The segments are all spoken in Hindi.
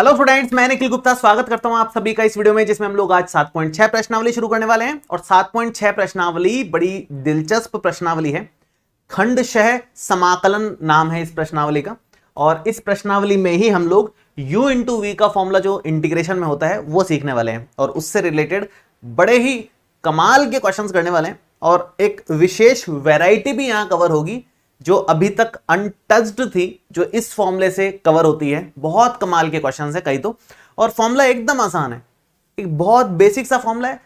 हेलो स्टूडेंट्स, मैं निखिल गुप्ता स्वागत करता हूं आप सभी का इस वीडियो में, जिसमें हम लोग आज 7.6 प्रश्नावली शुरू करने वाले हैं। और 7.6 प्रश्नावली बड़ी दिलचस्प प्रश्नावली है। खंडशः समाकलन नाम है इस प्रश्नावली का। और इस प्रश्नावली में ही हम लोग u इंटू वी का फॉर्मूला जो इंटीग्रेशन में होता है वो सीखने वाले हैं, और उससे रिलेटेड बड़े ही कमाल के क्वेश्चंस करने वाले हैं। और एक विशेष वैरायटी भी यहां कवर होगी जो अभी तक अनटच्ड थी, जो इस फॉर्मूले से कवर होती है। बहुत कमाल के क्वेश्चंस है कई तो, और फॉर्मूला एकदम आसान है, एक बहुत बेसिक सा फॉर्मूला है।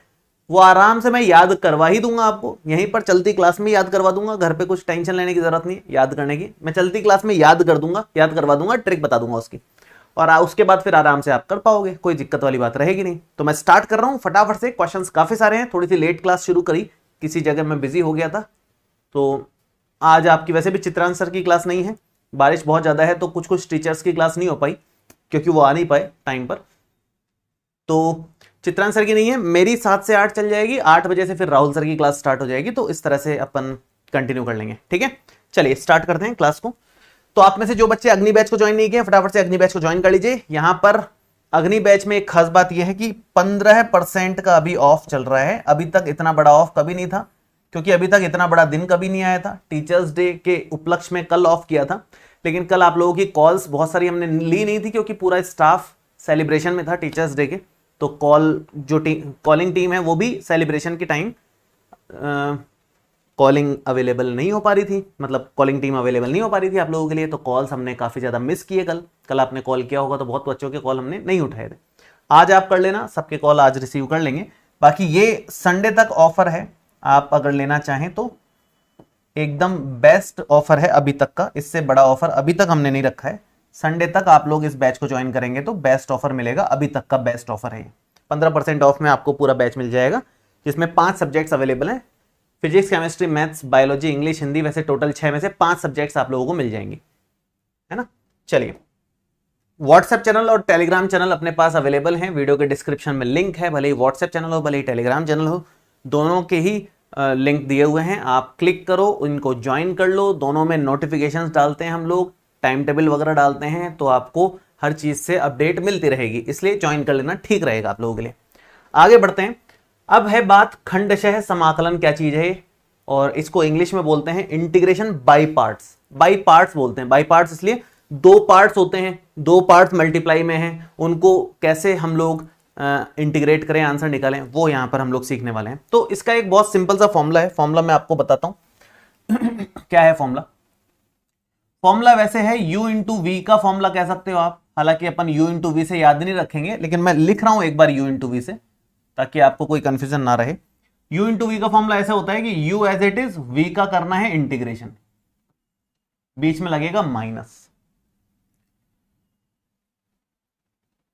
वो आराम से मैं याद करवा ही दूंगा आपको, यहीं पर चलती क्लास में याद करवा दूंगा। घर पे कुछ टेंशन लेने की जरूरत नहीं याद करने की, मैं चलती क्लास में याद कर दूंगा, याद करवा दूंगा, ट्रिक बता दूंगा उसकी, और उसके बाद फिर आराम से आप कर पाओगे, कोई दिक्कत वाली बात रहेगी नहीं। तो मैं स्टार्ट कर रहा हूं फटाफट से। क्वेश्चंस काफी सारे हैं, थोड़ी सी लेट क्लास शुरू करी, किसी जगह मैं बिजी हो गया था। तो आज आपकी वैसे भी चित्रांश सर की क्लास नहीं है, बारिश बहुत ज्यादा है, तो कुछ कुछ टीचर्स की क्लास नहीं हो पाई क्योंकि वो आ नहीं पाए टाइम पर। तो चित्रांश सर की नहीं है, मेरी 7 से 8 चल जाएगी, 8 बजे से फिर राहुल सर की क्लास स्टार्ट हो जाएगी। तो इस तरह से अपन कंटिन्यू कर लेंगे, ठीक है। चलिए स्टार्ट करते हैं क्लास को। तो आप में से जो बच्चे अग्नि बैच को ज्वाइन नहीं किए, फटाफट से अग्नि बैच को ज्वाइन कर लीजिए। यहां पर अग्नि बैच में एक खास बात यह है कि 15% का अभी ऑफ चल रहा है। अभी तक इतना बड़ा ऑफ कभी नहीं था, क्योंकि अभी तक इतना बड़ा दिन कभी नहीं आया था। टीचर्स डे के उपलक्ष्य में कल ऑफ किया था, लेकिन कल आप लोगों की कॉल्स बहुत सारी हमने ली नहीं थी, क्योंकि पूरा स्टाफ सेलिब्रेशन में था टीचर्स डे के। तो कॉलिंग टीम है वो भी सेलिब्रेशन के टाइम कॉलिंग अवेलेबल नहीं हो पा रही थी, मतलब कॉलिंग टीम अवेलेबल नहीं हो पा रही थी आप लोगों के लिए। तो कॉल्स हमने काफी ज्यादा मिस किए। कल आपने कॉल किया होगा तो बहुत बच्चों के कॉल हमने नहीं उठाए थे। आज आप कर लेना, सबके कॉल आज रिसीव कर लेंगे। बाकी ये संडे तक ऑफर है, आप अगर लेना चाहें तो एकदम बेस्ट ऑफर है अभी तक का। इससे बड़ा ऑफर अभी तक हमने नहीं रखा है। संडे तक आप लोग इस बैच को ज्वाइन करेंगे तो बेस्ट ऑफर मिलेगा, अभी तक का बेस्ट ऑफर है। 15% ऑफ में आपको पूरा बैच मिल जाएगा, जिसमें 5 सब्जेक्ट्स अवेलेबल हैं। Physics, chemistry, maths, biology, English, Hindi. वैसे टोटल 6 में से 5 सब्जेक्ट्स आप लोगों को मिल जाएंगे, है ना। चलिए, व्हाट्सएप चैनल और टेलीग्राम चैनल अपने पास अवेलेबल हैं, वीडियो के डिस्क्रिप्शन में लिंक है। भले ही व्हाट्सएप चैनल हो, भले ही टेलीग्राम चैनल हो, दोनों के ही लिंक दिए हुए हैं। आप क्लिक करो, उनको ज्वाइन कर लो। दोनों में नोटिफिकेशंस डालते हैं हम लोग, टाइम टेबल वगैरह डालते हैं, तो आपको हर चीज से अपडेट मिलती रहेगी, इसलिए ज्वाइन कर लेना ठीक रहेगा आप लोगों के लिए। आगे बढ़ते हैं। अब है बात खंडशः समाकलन क्या चीज है, और इसको इंग्लिश में बोलते हैं integration by parts. By parts बोलते हैं, बाय पार्ट्स इसलिए 2 पार्ट्स होते हैं, 2 पार्ट्स मल्टीप्लाई में हैं, उनको कैसे हम लोग इंटीग्रेट करें, आंसर निकालें, वो यहां पर हम लोग सीखने वाले हैं। तो इसका एक बहुत सिंपल सा फॉर्मूला है, फॉर्मूला मैं आपको बताता हूं क्या है फॉर्मूला। फॉर्मूला वैसे है u इंटू वी का फॉर्मूला कह सकते हो आप। हालांकि अपन u इंटू वी से याद नहीं रखेंगे, लेकिन मैं लिख रहा हूं एक बार u इंटू वी से, ताकि आपको कोई कंफ्यूजन ना रहे। u इंटू वी का फॉर्मूला ऐसा होता है कि u as it is, v का करना है इंटीग्रेशन, बीच में लगेगा माइनस।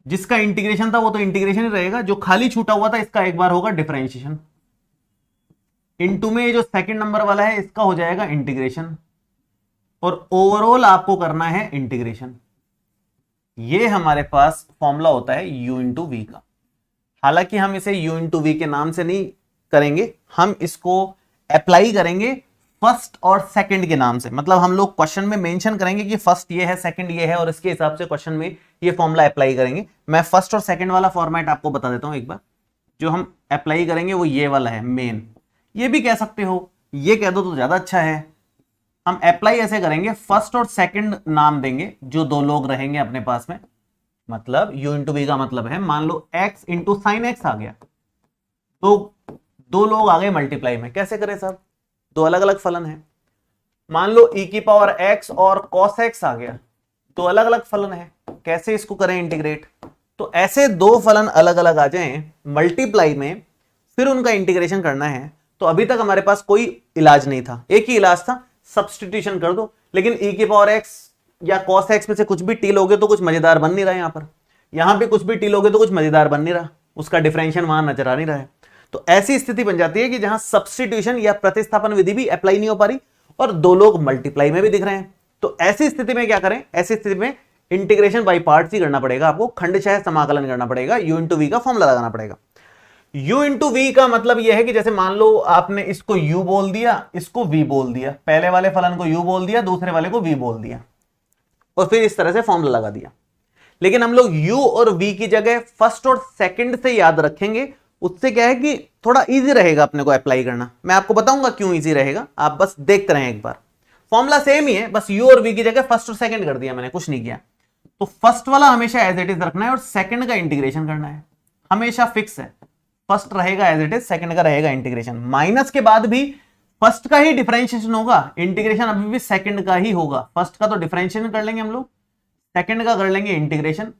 जिसका इंटीग्रेशन था वो तो इंटीग्रेशन ही रहेगा, जो खाली छूटा हुआ था इसका एक बार होगा डिफरेंशिएशन। इनटू में ये जो सेकंड नंबर वाला है इसका हो जाएगा इंटीग्रेशन, और ओवरऑल आपको करना है इंटीग्रेशन। ये हमारे पास फॉर्मूला होता है u इंटू वी का। हालांकि हम इसे u इंटू वी के नाम से नहीं करेंगे, हम इसको अप्लाई करेंगे फर्स्ट और सेकंड के नाम से। मतलब हम लोग क्वेश्चन में मेंशन करेंगे कि फर्स्ट ये है, सेकंड ये है, और इसके हिसाब से क्वेश्चन में ये फॉर्मूला अप्लाई करेंगे। मैं फर्स्ट और सेकंड वाला फॉर्मेट आपको बता देता हूं एक बार। जो हम अप्लाई करेंगे वो ये वाला है, मेन। ये भी कह सकते हो, ये कह दो तो ज्यादा अच्छा है। हम अप्लाई ऐसे करेंगे, फर्स्ट और सेकंड नाम देंगे जो 2 लोग रहेंगे अपने पास में। मतलब u इंटू वी का मतलब है, मान लो x इंटू साइन एक्स आ गया, तो 2 लोग आ गए मल्टीप्लाई में। कैसे करें साहब, 2 अलग अलग फलन है। मान लो e की पावर x और cos x आ गया, 2 अलग अलग फलन है। कैसे इसको करें इंटीग्रेट, तो ऐसे 2 फलन अलग अलग आ जाएं मल्टीप्लाई में, फिर उनका इंटीग्रेशन करना है। तो अभी तक हमारे पास कोई इलाज नहीं था, एक ही इलाज था, सब्सटीट्यूशन कर दो। लेकिन e की पावर x या cos x में से कुछ भी टी लोगे तो कुछ मजेदार बन नहीं रहा है। यहां पे कुछ भी टी लोगे तो कुछ मजेदार बन नहीं रहा, उसका डिफरेंशिएशन वहां नजर आ नहीं रहा है। तो ऐसी स्थिति बन जाती है कि जहां सब्सटीट्यूशन या प्रतिस्थापन विधि भी अप्लाई नहीं हो पा रही, और 2 लोग मल्टीप्लाई में भी दिख रहे हैं। तो ऐसी स्थिति में क्या करें, ऐसी स्थिति में इंटीग्रेशन बाय पार्ट्स ही करना पड़ेगा आपको, खंडशः समाकलन करना पड़ेगा, u इंटू वी का फॉर्मूला लगाना पड़ेगा। u इंटू वी का मतलब यह है कि जैसे मान लो आपने इसको u बोल दिया, इसको v बोल दिया, पहले वाले फलन को u बोल दिया, दूसरे वाले को v बोल दिया, और फिर इस तरह से फॉर्मूला लगा दिया। लेकिन हम लोग u और v की जगह फर्स्ट और सेकंड से याद रखेंगे। उससे क्या है कि थोड़ा इजी रहेगा अपने को अप्लाई करना। मैं आपको बताऊंगा क्यों इजी रहेगा, आप बस देखते रहें एक बार। फॉर्मूला सेम ही है, बस u और v की जगह फर्स्ट और सेकंड कर दिया मैंने, कुछ नहीं किया। तो फर्स्ट वाला हमेशा एज इट इज रखना है और सेकंड का इंटीग्रेशन करना है, हमेशा फिक्स है। फर्स्ट रहेगा एज इट इज, सेकंड का रहेगा इंटीग्रेशन। माइनस के बाद भी फर्स्ट का ही डिफरेंशिएशन होगा, इंटीग्रेशन अभी भी सेकंड का ही होगा। फर्स्ट का तो डिफरेंशिएशन कर लेंगे हम लोग, सेकंड का कर लेंगे इंटीग्रेशन,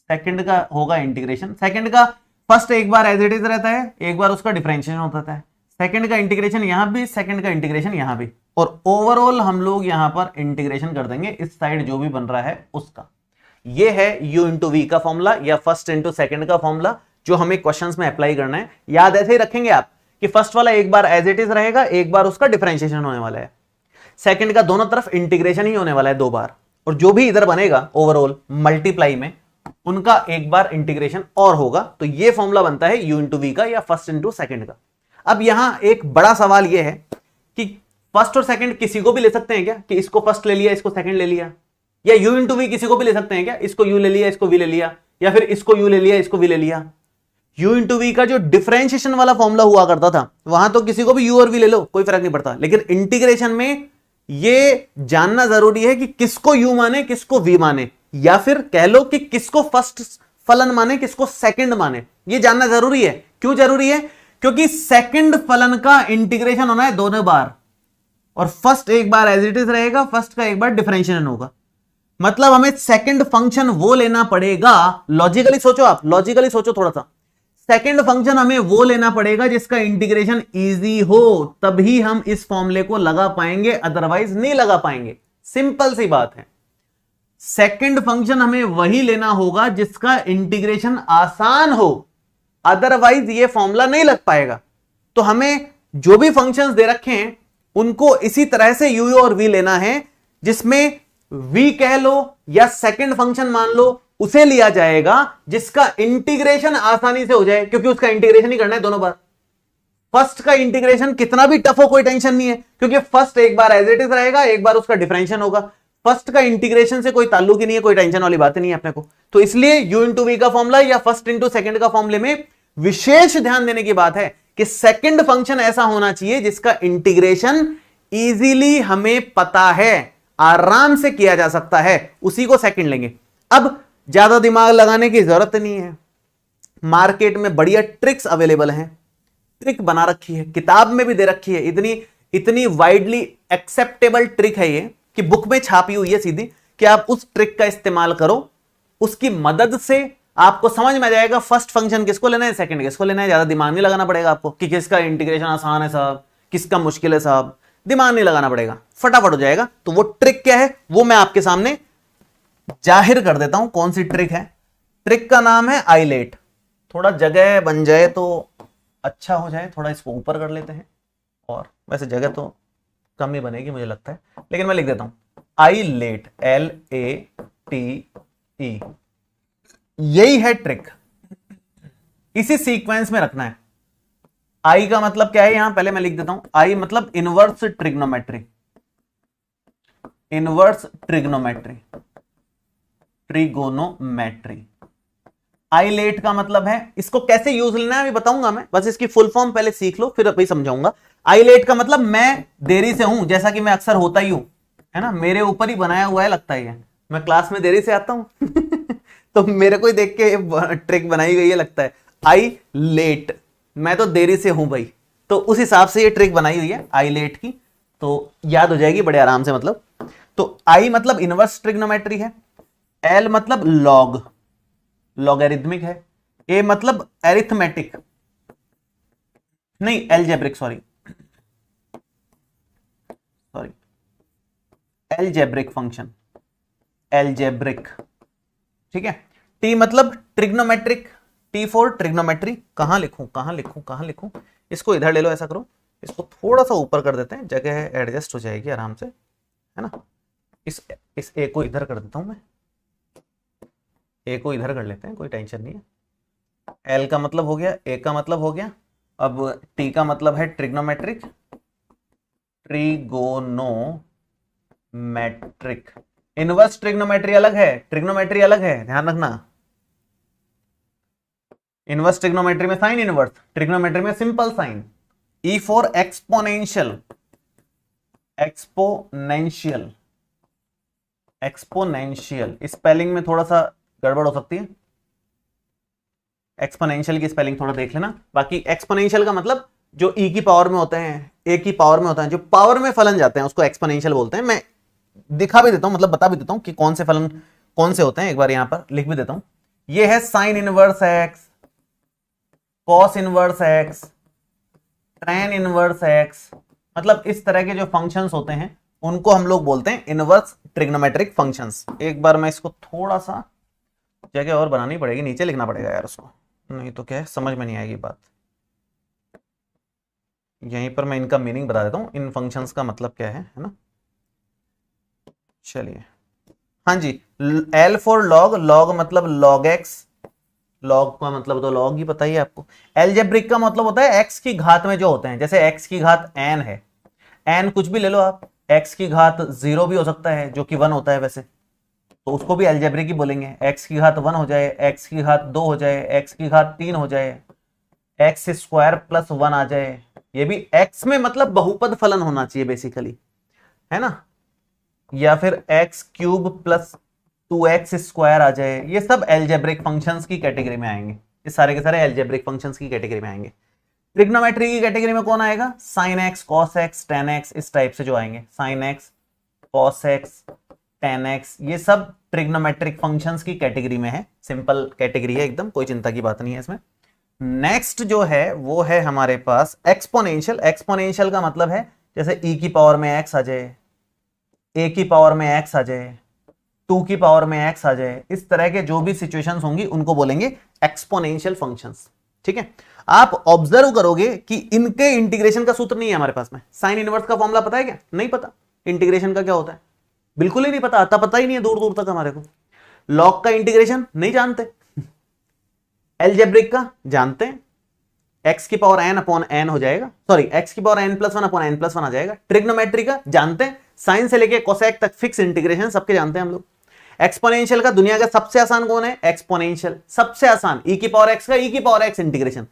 सेकंड का होगा इंटीग्रेशन। सेकंड का फर्स्ट एक बार एज इट इज रहता है, एक बार उसका डिफरेंशिएशन होता है। सेकंड का इंटीग्रेशन यहां भी, सेकंड का इंटीग्रेशन यहां भी, और ओवरऑल हम लोग यहां पर इंटीग्रेशन कर देंगे इस साइड जो भी बन रहा है उसका। ये है u इंटू वी का फॉर्मूला या फर्स्ट इंटू सेकंड का फॉर्मूला, जो हमें क्वेश्चंस में अप्लाई करना है। याद ऐसे ही रखेंगे आप कि फर्स्ट वाला एक बार एज इट इज रहेगा, एक बार उसका डिफरेंशिएशन होने वाला है। सेकंड का दोनों तरफ इंटीग्रेशन ही होने वाला है 2 बार, और जो भी इधर बनेगा ओवरऑल मल्टीप्लाई में उनका एक बार इंटीग्रेशन और होगा। तो ये फॉर्मूला बनता है u इंटू वी का या फर्स्ट इंटू सेकंड का। अब यहां एक बड़ा सवाल यह है कि फर्स्ट और सेकंड किसी को भी ले सकते हैं क्या, कि इसको फर्स्ट ले लिया इसको सेकंड ले लिया, या u इंटू वी किसी को भी ले सकते हैं क्या, इसको u ले लिया इसको v ले लिया, या फिर इसको u ले लिया इसको v ले लिया। u इंटू वी का जो डिफरेंशिएशन वाला फॉर्मूला हुआ करता था वहां तो किसी को भी u और v ले लो कोई फर्क नहीं पड़ता, लेकिन इंटीग्रेशन में ये जानना जरूरी है कि किसको u माने किसको v माने, या फिर कह लो कि किसको फर्स्ट फलन माने किसको सेकंड माने। ये जानना जरूरी है। क्यों जरूरी है? क्योंकि सेकंड फलन का इंटीग्रेशन होना है दोनों बार, और फर्स्ट एक बार एज इट इज रहेगा, फर्स्ट का एक बार डिफरेंशिएशन होगा। मतलब हमें सेकंड फंक्शन वो लेना पड़ेगा, लॉजिकली सोचो आप, लॉजिकली सोचो थोड़ा सा, सेकंड फंक्शन हमें वो लेना पड़ेगा जिसका इंटीग्रेशन इजी हो, तभी हम इस फॉर्मूले को लगा पाएंगे, अदरवाइज नहीं लगा पाएंगे। सिंपल सी बात है। सेकंड फंक्शन हमें वही लेना होगा जिसका इंटीग्रेशन आसान हो, अदरवाइज ये फॉर्मूला नहीं लग पाएगा। तो हमें जो भी फंक्शंस दे रखे हैं उनको इसी तरह से u और v लेना है, जिसमें v कह लो या सेकंड फंक्शन मान लो, उसे लिया जाएगा जिसका इंटीग्रेशन आसानी से हो जाए, क्योंकि उसका इंटीग्रेशन ही करना है दोनों बार। फर्स्ट का इंटीग्रेशन कितना भी टफ हो कोई टेंशन नहीं है, क्योंकि फर्स्ट एक बार एज इट इज रहेगा, एक बार उसका डिफरेंशिएशन होगा। फर्स्ट का इंटीग्रेशन से कोई ताल्लुक ही नहीं है, कोई टेंशन वाली बात नहीं है अपने को। तो इसलिए u इंटू वी का फॉर्मूला या फर्स्ट इंटू सेकंड का फॉर्मूले में विशेष ध्यान देने की बात है कि सेकंड फंक्शन ऐसा होना चाहिए जिसका इंटीग्रेशन इजीली हमें पता है, आराम से किया जा सकता है, उसी को सेकंड लेंगे। अब ज्यादा दिमाग लगाने की जरूरत नहीं है, मार्केट में बढ़िया ट्रिक्स अवेलेबल हैं, ट्रिक बना रखी है, किताब में भी दे रखी है। इतनी वाइडली एक्सेप्टेबल ट्रिक है ये कि बुक में छापी हुई है सीधी, कि आप उस ट्रिक का इस्तेमाल करो, उसकी मदद से आपको समझ में आ जाएगा फर्स्ट फंक्शन किसको लेना है, सेकंड किसको लेना है। ज्यादा दिमाग नहीं लगाना पड़ेगा आपको कि किसका इंटीग्रेशन आसान है साहब, किसका मुश्किल है साहब, दिमाग नहीं लगाना पड़ेगा, फटाफट हो जाएगा। तो वो ट्रिक क्या है वो मैं आपके सामने जाहिर कर देता हूं। कौन सी ट्रिक है? ट्रिक का नाम है आईलेट। थोड़ा जगह बन जाए तो अच्छा हो जाए, थोड़ा इसको ऊपर कर लेते हैं, और वैसे जगह तो कम ही बनेगी मुझे लगता है, लेकिन मैं लिख देता हूं आईलेट, LATE। यही है ट्रिक, इसी सीक्वेंस में रखना है। आई का मतलब क्या है यहां, पहले मैं लिख देता हूं। आई मतलब inverse trigonometry, inverse trigonometry, trigonometry. Eyelet का मतलब है, इसको कैसे यूज लेना है अभी बताऊंगा मैं, बस इसकी फुल फॉर्म पहले सीख लो फिर अभी समझाऊंगा। आईलेट का मतलब मैं देरी से हूं, जैसा कि मैं अक्सर होता ही हूं, है ना, मेरे ऊपर ही बनाया हुआ है लगता है, मैं क्लास में देरी से आता हूं तो मेरे को ही देख के ट्रिक बनाई गई है लगता है। आई लेट, मैं तो देरी से हूं भाई, तो उस हिसाब से ये ट्रिक बनाई हुई है आई लेट की, तो याद हो जाएगी बड़े आराम से। मतलब तो आई मतलब इनवर्स ट्रिग्नोमेट्री है, एल मतलब लॉग, लॉगरिथमिक है, ए मतलब एरिथमेटिक, नहीं algebraic, sorry algebraic function, algebraic, ठीक है। टी मतलब ट्रिग्नोमेट्रिक, टी फॉर ट्रिग्नोमेट्री। कहां लिखूं, इसको इधर ले लो, ऐसा करो, इसको थोड़ा सा ऊपर कर देते हैं, जगह एडजस्ट हो जाएगी आराम से, है ना। इस ए को इधर कर देता हूं मैं, ए को इधर कर लेते हैं, कोई टेंशन नहीं है। एल का मतलब हो गया, ए का मतलब हो गया, अब टी का मतलब है ट्रिग्नोमेट्रिक, ट्रिगोनोमेट्रिक, इनवर्स ट्रिग्नोमेट्री अलग है, ट्रिग्नोमेट्री अलग है, ध्यान रखना। इनवर्स ट्रिग्नोमेट्री में साइन इनवर्स, ट्रिग्नोमेट्री में simple sine. E for exponential, exponential, exponential spelling में थोड़ा सा गड़बड़ हो सकती है, एक्सपोनेंशियल की स्पेलिंग थोड़ा देख लेना। बाकी एक्सपोनेंशियल का मतलब जो ई की पावर में होते हैं, ए की पावर में होता है, जो पावर में फलन जाते हैं उसको एक्सपोनेंशियल बोलते हैं। मैं दिखा भी देता हूं, मतलब बता भी देता हूं कि कौन से फलन कौन से होते हैं, एक बार यहां पर लिख भी देता हूं। ये है sign inverse x, cos inverse x, tan inverse x, मतलब इस तरह के जो फंक्शंस होते हैं उनको हम लोग बोलते हैं इनवर्स ट्रिग्नोमेट्रिक फंक्शंस। एक बार मैं इसको थोड़ा सा जगह और बनानी पड़ेगी, नीचे लिखना पड़ेगा यार उसको, नहीं तो क्या है समझ में नहीं आएगी बात। यहीं पर मैं इनका मीनिंग बता देता हूं, इन फंक्शंस का मतलब क्या है ना। चलिए, हाँ जी, एल फॉर लॉग, लॉग मतलब लॉग एक्स, लॉग का मतलब तो लॉग ही पता ही है आपको। एलजेब्रिक का मतलब होता है एक्स की घात में जो होते हैं, जैसे एक्स की घात एन है, एन कुछ भी ले लो आप, एक्स की घात 0 भी हो सकता है जो कि 1 होता है वैसे, तो उसको भी एलजेब्रिक ही बोलेंगे। एक्स की घात 1 हो जाए, एक्स की घात 2 हो जाए, एक्स की घात 3 हो जाए, एक्स स्क्वायर प्लस 1 आ जाए, ये भी एक्स में मतलब बहुपद फलन होना चाहिए बेसिकली, है ना, या फिर x cube plus 2x square आ जाए, ये सब एल्जेब्रिक फंक्शंस की कैटेगरी में आएंगे, ये सारे के सारे एल्जेब्रिक फंक्शंस की कैटेगरी में आएंगे। ट्रिग्नोमेट्री की कैटेगरी में कौन आएगा, sine x, cos x, ten x, इस टाइप से जो आएंगे, sine x, cos x, ten x, ये सब ट्रिग्नोमेट्रिक फंक्शंस की कैटेगरी में है। सिंपल कैटेगरी है एकदम, कोई चिंता की बात नहीं है इसमें। नेक्स्ट जो है वो है हमारे पास एक्सपोनेंशियल। एक्सपोनेंशियल का मतलब है जैसे ई की पावर में एक्स आ जाए, ए की पावर में एक्स आ जाए, 2 की पावर में एक्स आ जाए, इस तरह के जो भी सिचुएशंस होंगी उनको बोलेंगे एक्सपोनेंशियल फंक्शंस। ठीक है, आप ऑब्जर्व करोगे कि इनके इंटीग्रेशन का सूत्र नहीं है हमारे पास में। साइन इनवर्स का फॉर्मूला पता है क्या, नहीं पता। इंटीग्रेशन का क्या होता है, बिल्कुल ही नहीं पता, आता पता ही नहीं है दूर दूर तक हमारे को। लॉग का इंटीग्रेशन नहीं जानते, एलजेब्रिक का जानते हैं, एक्स की पावर एन अपॉन एन हो जाएगा, सॉरी एक्स की power N plus 1 upon N plus 1 आ जाएगा। ट्रिग्नोमेट्री का जानते हैं, साइन से लेके कोसेक तक फिक्स इंटीग्रेशन सबके जानते हैं हम लोग। एक्सपोनेंशियल का दुनिया का सबसे आसान कौन है, एक्सपोनेंशियल, सबसे आसान, ई की पावर एक्स का ई की पावर एक्स इंटीग्रेशन।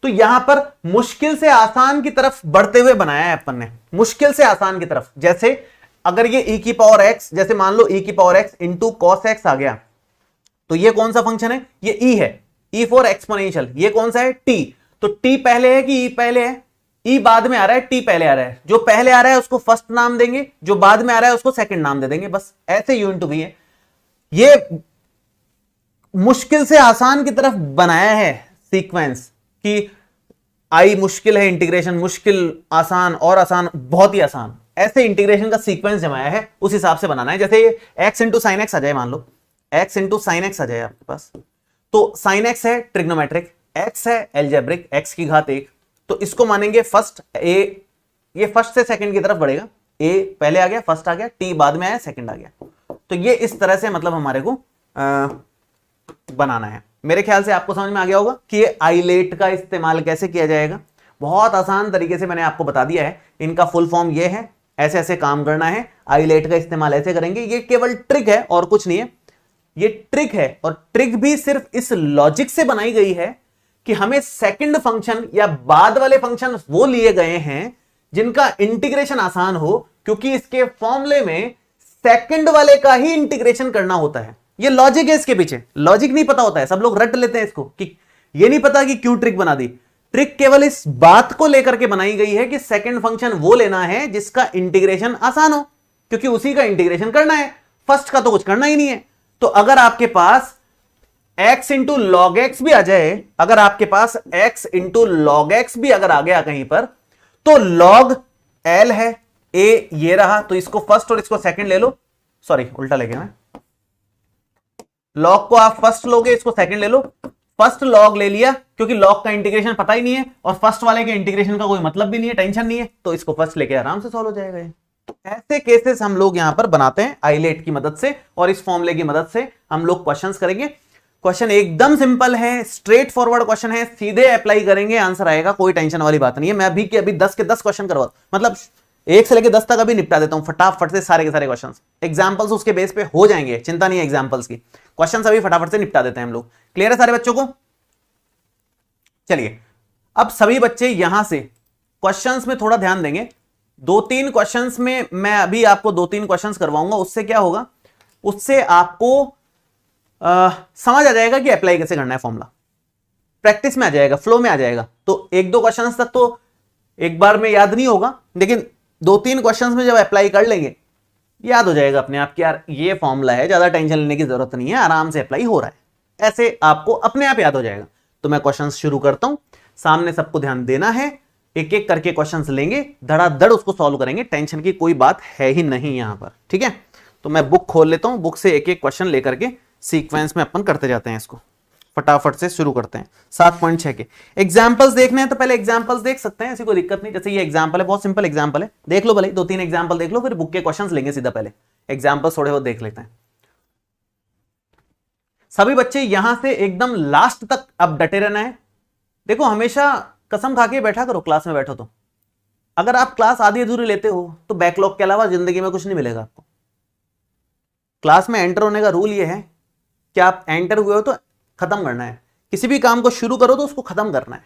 तो यहां पर मुश्किल से आसान की तरफ बढ़ते हुए बनाया है अपन ने, मुश्किल से आसान की तरफ। जैसे अगर ये ई की पावर एक्स, जैसे मान लो ई की power x into cos x आ गया, तो ये कौन सा फंक्शन है, ये ई है, ई फॉर एक्सपोनेंशियल। ये कौन सा है, टी, तो टी पहले है कि ई पहले है, ई बाद में आ रहा है, टी पहले आ रहा है। जो पहले आ रहा है उसको फर्स्ट नाम देंगे, जो बाद में आ रहा है उसको सेकंड नाम दे देंगे, बस ऐसे यू इंटू वी है। ये मुश्किल से आसान की तरफ बनाया है सीक्वेंस कि आई मुश्किल है इंटीग्रेशन, मुश्किल आसान और आसान बहुत ही आसान, ऐसे इंटीग्रेशन का सीक्वेंस जमाया है, उस हिसाब से बनाना है। जैसे ये एक्स इंटू साइन एक्स आ जाए, मान लो एक्स इंटू साइन एक्स आ जाए आपके पास, तो साइन एक्स है ट्रिग्नोमेट्रिक, एक्स है एल्जेब्रिक, एक्स की घात 1, तो इसको मानेंगे फर्स्ट ए, ये फर्स्ट से सेकंड की तरफ बढ़ेगा, ए पहले आ गया, फर्स्ट आ गया, टी बाद में आया, सेकंड आ गया। तो ये इस तरह से मतलब हमारे को बनाना है। मेरे ख्याल से आपको समझ में आ गया होगा कि ये आइलेट का इस्तेमाल कैसे किया जाएगा। बहुत आसान तरीके से मैंने आपको बता दिया है, इनका फुल फॉर्म ये है, ऐसे ऐसे काम करना है, आइलेट का इस्तेमाल ऐसे करेंगे। ये केवल ट्रिक है और कुछ नहीं है, ये ट्रिक है, और ट्रिक भी सिर्फ इस लॉजिक से बनाई गई है कि हमें सेकंड फंक्शन या बाद वाले फंक्शन वो लिए गए हैं जिनका इंटीग्रेशन आसान हो, क्योंकि इसके फॉर्मूले में सेकंड वाले का ही इंटीग्रेशन करना होता है। ये लॉजिक है इसके पीछे, लॉजिक नहीं पता होता है, सब लोग रट लेते हैं इसको कि ये नहीं पता कि क्यों ट्रिक बना दी। ट्रिक केवल इस बात को लेकर के बनाई गई है कि सेकंड फंक्शन वो लेना है जिसका इंटीग्रेशन आसान हो, क्योंकि उसी का इंटीग्रेशन करना है, फर्स्ट का तो कुछ करना ही नहीं है। तो अगर आपके पास x इंटू लॉग एक्स भी आ जाए, अगर आपके पास x इंटू लॉग एक्स भी अगर आ गया कहीं पर, तो log l है, a ये रहा, तो इसको फर्स्ट और इसको सेकंड ले लो, सॉरी उल्टा ले गया मैं, log को आप फर्स्ट लोगे, इसको सेकंड ले लो, फर्स्ट log ले लिया क्योंकि log का इंटीग्रेशन पता ही नहीं है और फर्स्ट वाले के इंटीग्रेशन का कोई मतलब भी नहीं है, टेंशन नहीं है, तो इसको फर्स्ट लेके आराम से सॉल्व हो जाएगा। ऐसे केसेस हम लोग यहां पर बनाते हैं आइलेट की मदद से, और इस फॉर्मूले की मदद से हम लोग क्वेश्चंस करेंगे। क्वेश्चन एकदम सिंपल है, स्ट्रेट फॉरवर्ड क्वेश्चन है, सीधे अप्लाई करेंगे आंसर आएगा, कोई टेंशन वाली बात नहीं है। मैं अभी के अभी 10 के 10 क्वेश्चन करवा, मतलब 1 से लेकर 10 तक अभी निपटा देता हूं फटाफट से सारे के सारे क्वेश्चंस। एग्जांपल्स उसके बेस पे हो जाएंगे, चिंता नहीं है एग्जांपल्स की। क्वेश्चंस अभी फटाफट से निपटा देते हैं हम लोग। क्लियर है सारे बच्चों को? चलिए अब सभी बच्चे यहां से क्वेश्चंस में थोड़ा ध्यान देंगे। 2-3 क्वेश्चंस में मैं अभी आपको 2-3 क्वेश्चंस करवाऊंगा। उससे क्या होगा, उससे आपको समझ आ जाएगा कि अप्लाई कैसे करना है फॉर्मूला, प्रैक्टिस में आ जाएगा, फ्लो में आ जाएगा। तो 1-2 क्वेश्चंस तक तो एक बार में याद नहीं होगा, लेकिन 2-3 क्वेश्चंस में जब अप्लाई कर लेंगे याद हो जाएगा अपने आप कि यार ये फॉर्मूला है, ज्यादा टेंशन लेने की जरूरत नहीं है, आराम से अप्लाई हो रहा है। ऐसे आपको अपने आप याद हो जाएगा। तो मैं क्वेश्चंस शुरू करता हूं, सामने सबको ध्यान देना है, एक एक करके क्वेश्चंस लेंगे, धड़ाधड़ उसको सॉल्व करेंगे, टेंशन की कोई बात है ही नहीं यहां पर, ठीक है। तो मैं बुक खोल लेता हूं, बुक से एक एक क्वेश्चन लेकर के सीक्वेंस में अपन करते जाते हैं। इसको फटाफट से शुरू करते हैं। 7.6 के एग्जांपल्स देखने हैं तो पहले एग्जांपल्स देख सकते हैं, ऐसी कोई दिक्कत नहीं। जैसे ये एग्जांपल है, बहुत सिंपल एग्जांपल है, देख लो भले 2-3 एग्जांपल देख लो, फिर बुक के क्वेश्चंस लेंगे सीधा। पहले एग्जांपल्स थोड़े बहुत देख लेते हैं। सभी बच्चे यहां से एकदम लास्ट तक अब डटे रहना है। देखो हमेशा कसम खा के बैठा करो, क्लास में बैठो तो अगर आप क्लास आधी अधूरी लेते हो तो बैकलॉग के अलावा जिंदगी में कुछ नहीं मिलेगा आपको। क्लास में एंटर होने का रूल ये है कि आप एंटर हुए हो तो खत्म करना है। किसी भी काम को शुरू करो तो उसको खत्म करना है।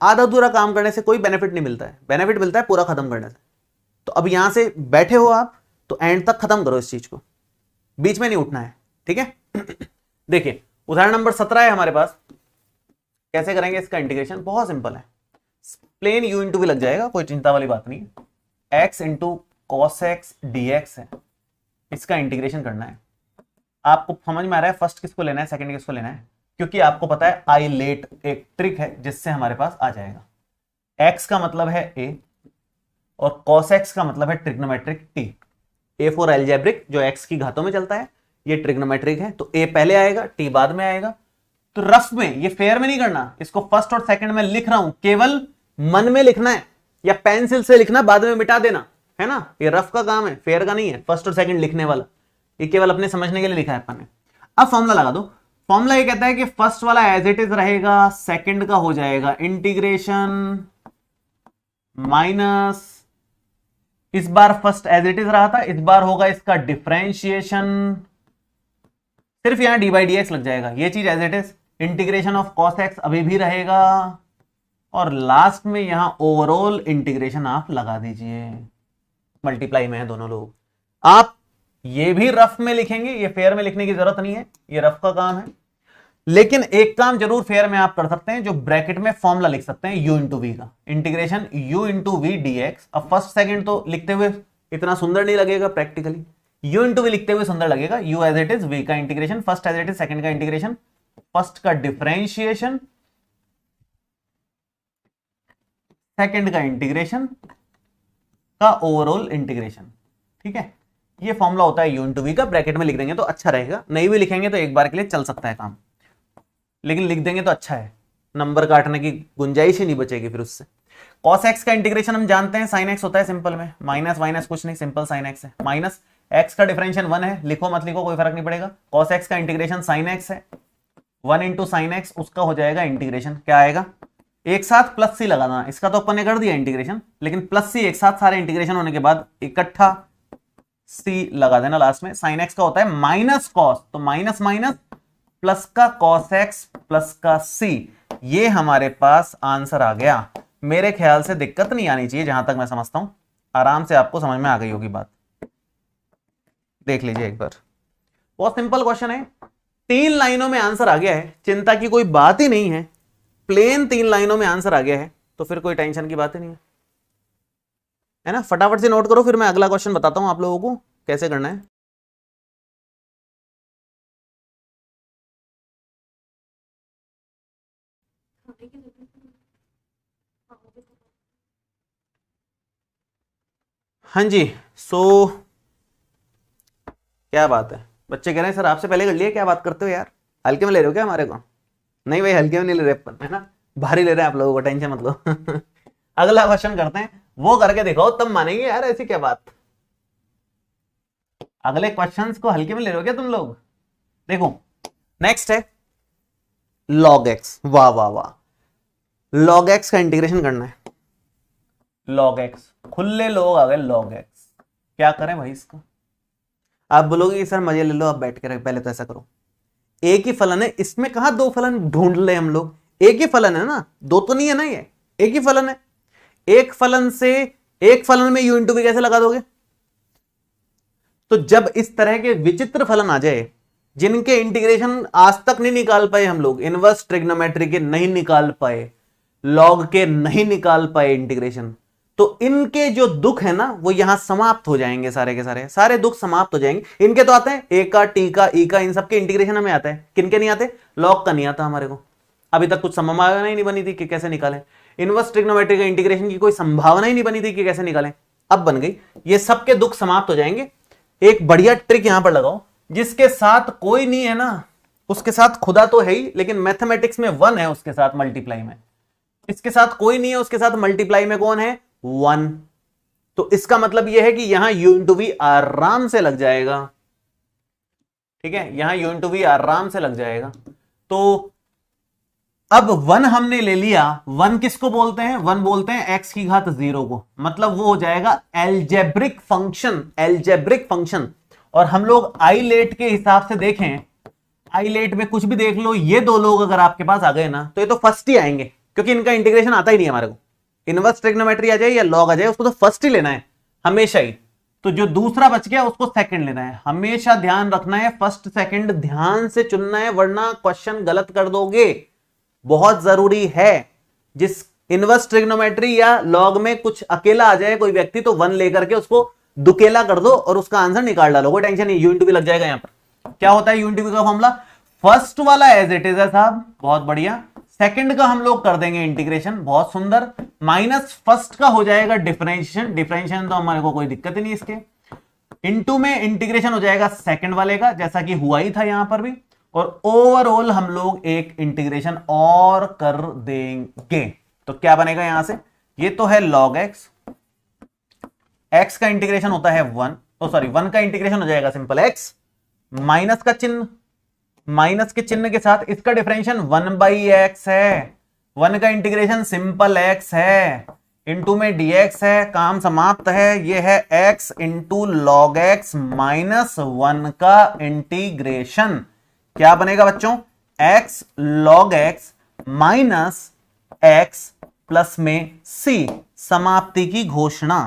आधा अधूरा काम करने से कोई बेनिफिट नहीं मिलता है, बेनिफिट मिलता है पूरा खत्म करने से। तो अब यहां से बैठे हो आप तो एंड तक खत्म करो इस चीज को, बीच में नहीं उठना है, ठीक है। देखिए उदाहरण नंबर 17 है हमारे पास। कैसे करेंगे इसका इंटीग्रेशन? बहुत सिंपल है, प्लेन u इंटू वी लग जाएगा, कोई चिंता वाली बात नहीं है। x into cos x D x है, इसका इंटीग्रेशन करना है। आपको समझ में आ रहा है फर्स्ट किसको लेना है, सेकंड किसको लेना है? क्योंकि आपको पता है आई लेट एक ट्रिक है जिससे हमारे पास आ जाएगा। x का मतलब है a और cos x का मतलब है trigonometric t। a for algebraic, जो x की घातों में चलता है, ये ट्रिग्नोमेट्रिक है, तो a पहले आएगा t बाद में आएगा। तो रफ में, ये फेयर में नहीं करना, इसको फर्स्ट और सेकंड में लिख रहा हूं, केवल मन में लिखना है या पेंसिल से लिखना, बाद में मिटा देना है ना। ये रफ का काम है, फेयर का नहीं है। फर्स्ट और सेकंड लिखने वाला ये केवल अपने समझने के लिए लिखा है अपन ने। अब फॉर्मूला लगा दो। फॉर्मूला ये कहता है कि फर्स्ट वाला एज इट इज रहेगा, सेकंड का हो जाएगा इंटीग्रेशन माइनस, इस बार फर्स्ट एज इट इज रहा था, इस बार होगा इसका डिफरेंशिएशन, सिर्फ यहां डी बाई डी एक्स लग जाएगा, ये चीज as it is. Integration of cos X अभी भी रहेगा, और लास्ट में यहां ओवरऑल इंटीग्रेशन आप लगा दीजिए। मल्टीप्लाई में है दोनों लोग। आप ये भी रफ में लिखेंगे, ये फेयर में लिखने की जरूरत नहीं है, ये रफ का काम है। लेकिन एक काम जरूर फेयर में आप कर सकते हैं, जो ब्रैकेट में फॉर्मूला लिख सकते हैं u इंटू वी का, integration u into V D X. अब फर्स्ट सेकंड तो लिखते हुए इतना सुंदर नहीं लगेगा प्रैक्टिकली, u इंटू वी लिखते हुए सुंदर लगेगा। u as it is, v का integration, first as it is, second का इंटीग्रेशन, फर्स्ट का डिफरेंशिएशन, सेकंड का इंटीग्रेशन का ओवरऑल इंटीग्रेशन, ठीक है। ये फॉर्मूला होता है u इंटू वी का, ब्रैकेट में लिख देंगे तो अच्छा रहेगा। नहीं भी लिखेंगे तो एक बार के लिए चल सकता है काम, लेकिन लिख देंगे तो अच्छा है, नंबर काटने की गुंजाइश ही नहीं बचेगी फिर उससे। cos x का इंटीग्रेशन हम जानते हैं sin x होता है सिंपल में, माइनस माइनस कुछ नहीं, सिंपल sin x है, माइनस x का डिफरेंशियल 1 है, लिखो मत लिखो कोई फर्क नहीं पड़ेगा। cos x का इंटीग्रेशन sin x है, 1 इंटू साइन एक्स, उसका हो जाएगा इंटीग्रेशन, क्या आएगा? एक साथ प्लस सी लगाना, इसका तो अपन ने कर दिया इंटीग्रेशन, लेकिन प्लस सी एक साथ सारे इंटीग्रेशन होने के बाद इकट्ठा सी लगा देना लास्ट में। साइन एक्स का होता है माइनस कॉस, तो माइनस माइनस प्लस का कॉस एक्स प्लस का सी, ये हमारे पास आंसर आ गया। मेरे ख्याल से दिक्कत नहीं आनी चाहिए, जहां तक मैं समझता हूं आराम से आपको समझ में आ गई होगी बात। देख लीजिए एक बार, बहुत सिंपल क्वेश्चन है, 3 लाइनों में आंसर आ गया है, चिंता की कोई बात ही नहीं है, प्लेन 3 लाइनों में आंसर आ गया है, तो फिर कोई टेंशन की बात ही नहीं है ना। फटाफट से नोट करो, फिर मैं अगला क्वेश्चन बताता हूं आप लोगों को कैसे करना है। हाँ जी, क्या बात है, बच्चे कह रहे हैं सर आपसे पहले कर लिए, क्या बात करते हो यार, हल्के में ले रहे हो क्या हमारे को? नहीं भाई, हल्के में नहीं ले रहे अपन, है ना, भारी ले रहे हैं आप लोगों को, टेंशन मत लो। अगला क्वेश्चन करते हैं, वो करके दिखाओ तब मानेंगे यार, ऐसी क्या बात। अगले क्वेश्चंस को हल्के में ले रहे हो क्या तुम लोग? देखो नेक्स्ट है log x, वाह वाह वाह, log x का इंटीग्रेशन करना है। log x खुले लोग आ गए log x। क्या करें भाई इसका? आप बोलोगे कि सर मजे ले लो, आप बैठ के पहले तो ऐसा करो, एक ही फलन है, इसमें कहां दो फलन ढूंढ ले हम लोग, एक ही फलन है ना, दो तो नहीं है ना, ये एक ही फलन है। एक फलन से एक फलन में u इंटू वी कैसे लगा दोगे? तो जब इस तरह के विचित्र फलन आ जाए जिनके इंटीग्रेशन आज तक नहीं निकाल पाए हम लोग, इनवर्स ट्रिग्नोमेट्री के नहीं निकाल पाए, लॉग के नहीं निकाल पाए इंटीग्रेशन, तो इनके जो दुख है ना वो यहां समाप्त हो जाएंगे, सारे के सारे दुख समाप्त हो जाएंगे। इनके तो आते हैं ए का, टी का, ई का, इन सबके इंटीग्रेशन हमें आता है, किनके नहीं आते? लॉग का नहीं आता हमारे को। अभी तक कुछ संभावना ही नहीं बनी थी कि कैसे निकालें इनवर्स ट्रिग्नोमेट्री का इंटीग्रेशन की, कोई संभावना ही नहीं बनी थी कि कैसे निकालें, अब बन गई। ये सबके दुख समाप्त हो जाएंगे। एक बढ़िया ट्रिक यहां पर लगाओ, जिसके साथ कोई नहीं है ना उसके साथ खुदा तो है ही, लेकिन मैथमेटिक्स में 1 है उसके साथ मल्टीप्लाई में, इसके साथ कोई नहीं है उसके साथ मल्टीप्लाई में कौन है? 1। तो इसका मतलब यह है कि यहां u इंटू वी आराम से लग जाएगा, ठीक है, यहां u इंटू वी आराम से लग जाएगा। तो अब 1 हमने ले लिया, 1 किसको बोलते हैं? 1 बोलते हैं x की घात 0 को, मतलब वो हो जाएगा एल्जेब्रिक फंक्शन, एल्जेब्रिक फंक्शन। और हम लोग आईलेट के हिसाब से देखें, आईलेट में कुछ भी देख लो, ये दो लोग अगर आपके पास आ गए ना तो ये तो फर्स्ट ही आएंगे, क्योंकि इनका इंटीग्रेशन आता ही नहीं हमारे को। इनवर्स ट्रिग्नोमेट्री आ जाए या लॉग आ जाए, उसको तो फर्स्ट ही लेना है हमेशा ही। तो जो दूसरा बच गया उसको सेकंड लेना है, हमेशा ध्यान रखना है, फर्स्ट सेकंड ध्यान से चुनना है, वरना क्वेश्चन गलत कर दोगे। बहुत जरूरी है, जिस इनवर्स ट्रिग्नोमेट्री या लॉग में कुछ अकेला आ जाए कोई व्यक्ति, तो 1 लेकर के उसको दुकेला कर दो और उसका आंसर निकाल डालो, कोई टेंशन नहीं, u इंटू वी लग जाएगा। यहां पर क्या होता है u इंटू वी का फॉर्मूला? फर्स्ट वाला एज इट इज है साहब, बहुत बढ़िया। सेकंड का हम लोग कर देंगे इंटीग्रेशन, बहुत सुंदर, माइनस फर्स्ट का हो जाएगा डिफरेंशिएशन, डिफरेंशिएशन तो हमारे को कोई दिक्कत ही नहीं इसके। इनटू में इंटीग्रेशन हो जाएगा सेकंड वाले का, जैसा कि हुआ ही था यहां पर भी, और ओवरऑल हम लोग एक इंटीग्रेशन और कर देंगे। तो क्या बनेगा यहां से? ये तो है log x, x का इंटीग्रेशन होता है 1, तो सॉरी 1 का इंटीग्रेशन हो जाएगा सिंपल x, माइनस का चिन्ह, माइनस के चिन्ह के साथ इसका डिफरेंशिएशन 1/x है, 1 का इंटीग्रेशन सिंपल x है, इंटू में dx है, काम समाप्त है। ये है x into log x minus 1 का इंटीग्रेशन। क्या बनेगा बच्चों? x log x minus x plus में c, समाप्ति की घोषणा।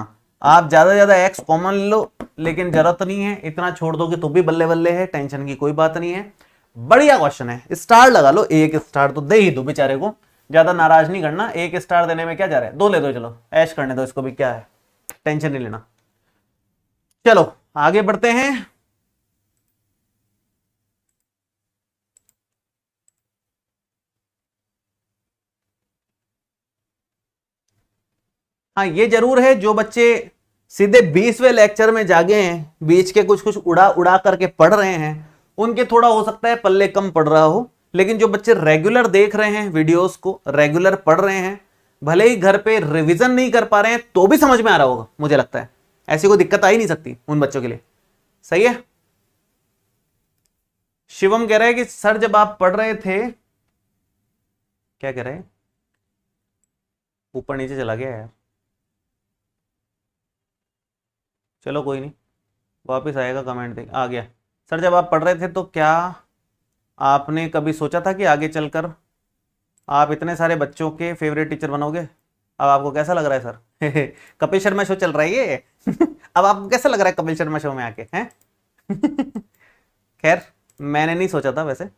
आप ज्यादा से ज्यादा x कॉमन लो, लेकिन जरूरत नहीं है, इतना छोड़ दोगे तो भी बल्ले बल्ले है, टेंशन की कोई बात नहीं है। बढ़िया क्वेश्चन है, स्टार लगा लो, एक स्टार तो दे ही दो बेचारे को, ज्यादा नाराज नहीं करना, एक स्टार देने में क्या जा रहा है, 2 ले दो, चलो ऐश करने दो इसको भी, क्या है, टेंशन नहीं लेना। चलो आगे बढ़ते हैं। हाँ ये जरूर है, जो बच्चे सीधे 20वें लेक्चर में जागे हैं, बीच के कुछ कुछ उड़ा उड़ा करके पढ़ रहे हैं, उनके थोड़ा हो सकता है पल्ले कम पड़ रहा हो, लेकिन जो बच्चे रेगुलर देख रहे हैं वीडियोस को, रेगुलर पढ़ रहे हैं, भले ही घर पे रिवीजन नहीं कर पा रहे हैं तो भी समझ में आ रहा होगा, मुझे लगता है ऐसी कोई दिक्कत आ ही नहीं सकती उन बच्चों के लिए। सही है। शिवम कह रहा है कि सर जब आप पढ़ रहे थे, क्या कह रहे हैं, ऊपर नीचे चला गया यार, चलो कोई नहीं, वापस आएगा, कमेंट देख आ गया। सर जब आप पढ़ रहे थे तो क्या आपने कभी सोचा था कि आगे चलकर आप इतने सारे बच्चों के फेवरेट टीचर बनोगे? अब आपको कैसा लग रहा है सर? कपिल शर्मा शो चल रहा है ये। अब आपको कैसा लग रहा है कपिल शर्मा शो में आके हैं? खैर मैंने नहीं सोचा था, वैसे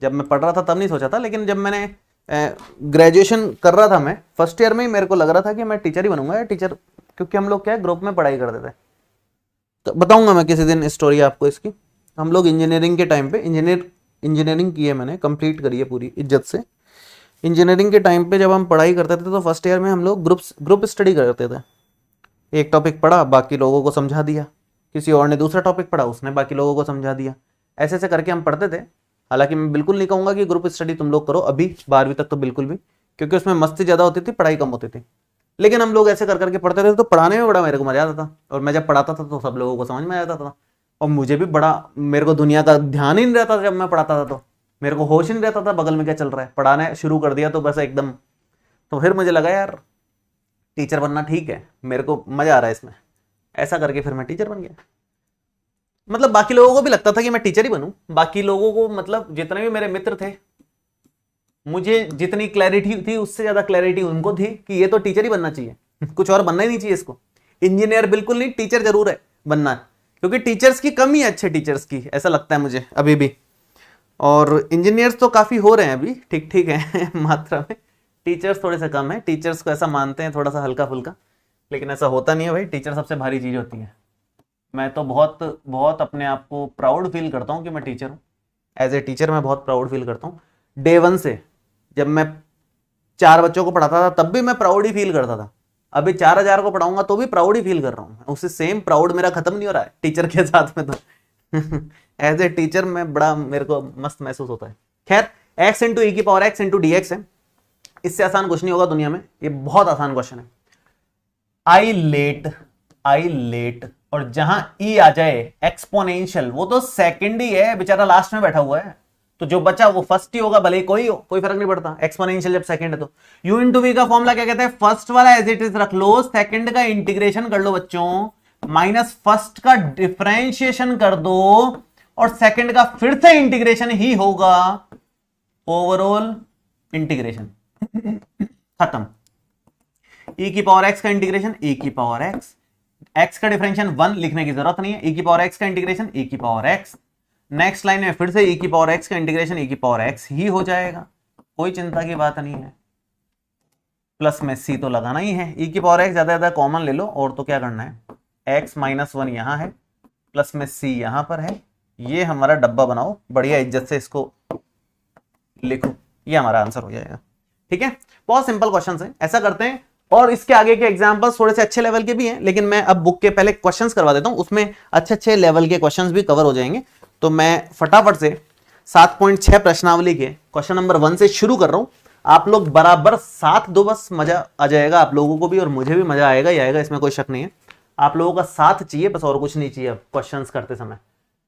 जब मैं पढ़ रहा था तब नहीं सोचा था, लेकिन जब मैंने ग्रेजुएशन कर रहा था, मैं फर्स्ट ईयर में ही मेरे को लग रहा था कि मैं टीचर ही बनूंगा, टीचर, क्योंकि हम लोग क्या ग्रुप में पढ़ाई करते थे। तो बताऊंगा मैं किसी दिन स्टोरी आपको इसकी। हम लोग इंजीनियरिंग के टाइम पे, इंजीनियरिंग की है मैंने, कंप्लीट करी है पूरी इज्जत से। इंजीनियरिंग के टाइम पे जब हम पढ़ाई करते थे तो फर्स्ट ईयर में हम लोग ग्रुप स्टडी करते थे। एक टॉपिक पढ़ा, बाकी लोगों को समझा दिया, किसी और ने दूसरा टॉपिक पढ़ा, उसने बाकी लोगों को समझा दिया, ऐसे ऐसे करके हम पढ़ते थे। हालांकि मैं बिल्कुल नहीं कहूँगा कि ग्रुप स्टडी तुम लोग करो अभी 12वीं तक, तो बिल्कुल भी, क्योंकि उसमें मस्ती ज़्यादा होती थी, पढ़ाई कम होती थी, लेकिन हम लोग ऐसे कर करके पढ़ते थे, तो पढ़ाने में बड़ा मेरे को मजा आता था, और मैं जब पढ़ाता था तो सब लोगों को समझ में आ जाता था, और मुझे भी बड़ा, मेरे को दुनिया का ध्यान ही नहीं रहता था जब मैं पढ़ाता था, तो मेरे को होश ही नहीं रहता था बगल में क्या चल रहा है, पढ़ाना शुरू कर दिया तो बस एकदम। तो फिर मुझे लगा यार टीचर बनना ठीक है, मेरे को मजा आ रहा है इसमें, ऐसा करके फिर मैं टीचर बन गया। मतलब बाकी लोगों को भी लगता था कि मैं टीचर ही बनूं, बाकी लोगों को मतलब जितने भी मेरे मित्र थे, मुझे जितनी क्लैरिटी थी उससे ज्यादा क्लैरिटी उनको थी कि ये तो टीचर ही बनना चाहिए, कुछ और बनना ही नहीं चाहिए इसको। इंजीनियर बिल्कुल नहीं, टीचर जरूर है बनना, क्योंकि टीचर्स की कमी है, अच्छे टीचर्स की, ऐसा लगता है मुझे अभी भी। और इंजीनियर्स तो काफी हो रहे हैं अभी, ठीक ठीक है मात्रा में, टीचर्स थोड़े से कम है। टीचर्स को ऐसा मानते हैं थोड़ा सा हल्का फुल्का, लेकिन ऐसा होता नहीं है भाई, टीचर सबसे भारी चीज होती है। मैं तो बहुत बहुत अपने आप को प्राउड फील करता हूँ कि मैं टीचर हूँ। एज ए टीचर मैं बहुत प्राउड फील करता हूँ। डे वन से जब मैं 4 बच्चों को पढ़ाता था तब भी मैं प्राउड ही फील करता था, अभी 4000 को पढ़ाऊंगा तो भी प्राउड ही फील कर रहा हूँ। उससे सेम प्राउड मेरा खत्म नहीं हो रहा है टीचर के साथ में तो एज ए टीचर मैं बड़ा, मेरे को मस्त महसूस होता है। खैर, x इंटू ई की power x into D x है, इससे आसान कुछ नहीं होगा दुनिया में, ये बहुत आसान क्वेश्चन है। आई लेट और जहां ई आ जाए एक्सपोनेंशियल, वो तो सेकंड ही है, बेचारा लास्ट में बैठा हुआ है, तो जो बचा वो फर्स्ट ही होगा, भले ही कोई हो, कोई फर्क नहीं पड़ता। एक्सपोनेंशियल जब सेकंड है तो u इंटू वी का फॉर्मूला क्या कहता है, फर्स्ट वाला एज इट इज रख लो, सेकंड का इंटीग्रेशन कर लो बच्चों, माइनस फर्स्ट का डिफरेंशिएशन कर दो, और सेकंड का फिर से इंटीग्रेशन ही होगा, ओवरऑल इंटीग्रेशन खत्म। e की पावर x का इंटीग्रेशन e की पावर x का डिफरेंशिएशन 1 लिखने की जरूरत नहीं है, e की पावर x का इंटीग्रेशन e की पावर x। नेक्स्ट लाइन में फिर से e की पावर x का इंटीग्रेशन e की पावर x ही हो जाएगा, कोई चिंता की बात नहीं है। प्लस में c तो लगाना ही है, e की पावर x ज्यादा ज्यादा कॉमन ले लो, और तो क्या करना है, x माइनस 1 यहां है, प्लस में c यहां पर है, ये हमारा डब्बा बनाओ, बढ़िया इज्जत से इसको लिखो, ये हमारा आंसर हो जाएगा। ठीक है, बहुत सिंपल क्वेश्चन है, ऐसा करते हैं। और इसके आगे के एग्जांपल्स थोड़े से अच्छे लेवल के भी हैं, लेकिन मैं अब बुक के पहले क्वेश्चंस करवा देता हूं, उसमें अच्छे अच्छे लेवल के क्वेश्चंस भी कवर हो जाएंगे। तो मैं फटाफट से 7.6 प्रश्नावली के क्वेश्चन नंबर 1 से शुरू कर रहा हूं। आप लोग बराबर साथ दो, बस मजा आ जाएगा आप लोगों को भी, और मुझे भी मजा आएगा ही आएगा, इसमें कोई शक नहीं है। आप लोगों का साथ चाहिए बस, और कुछ नहीं चाहिए क्वेश्चंस करते समय,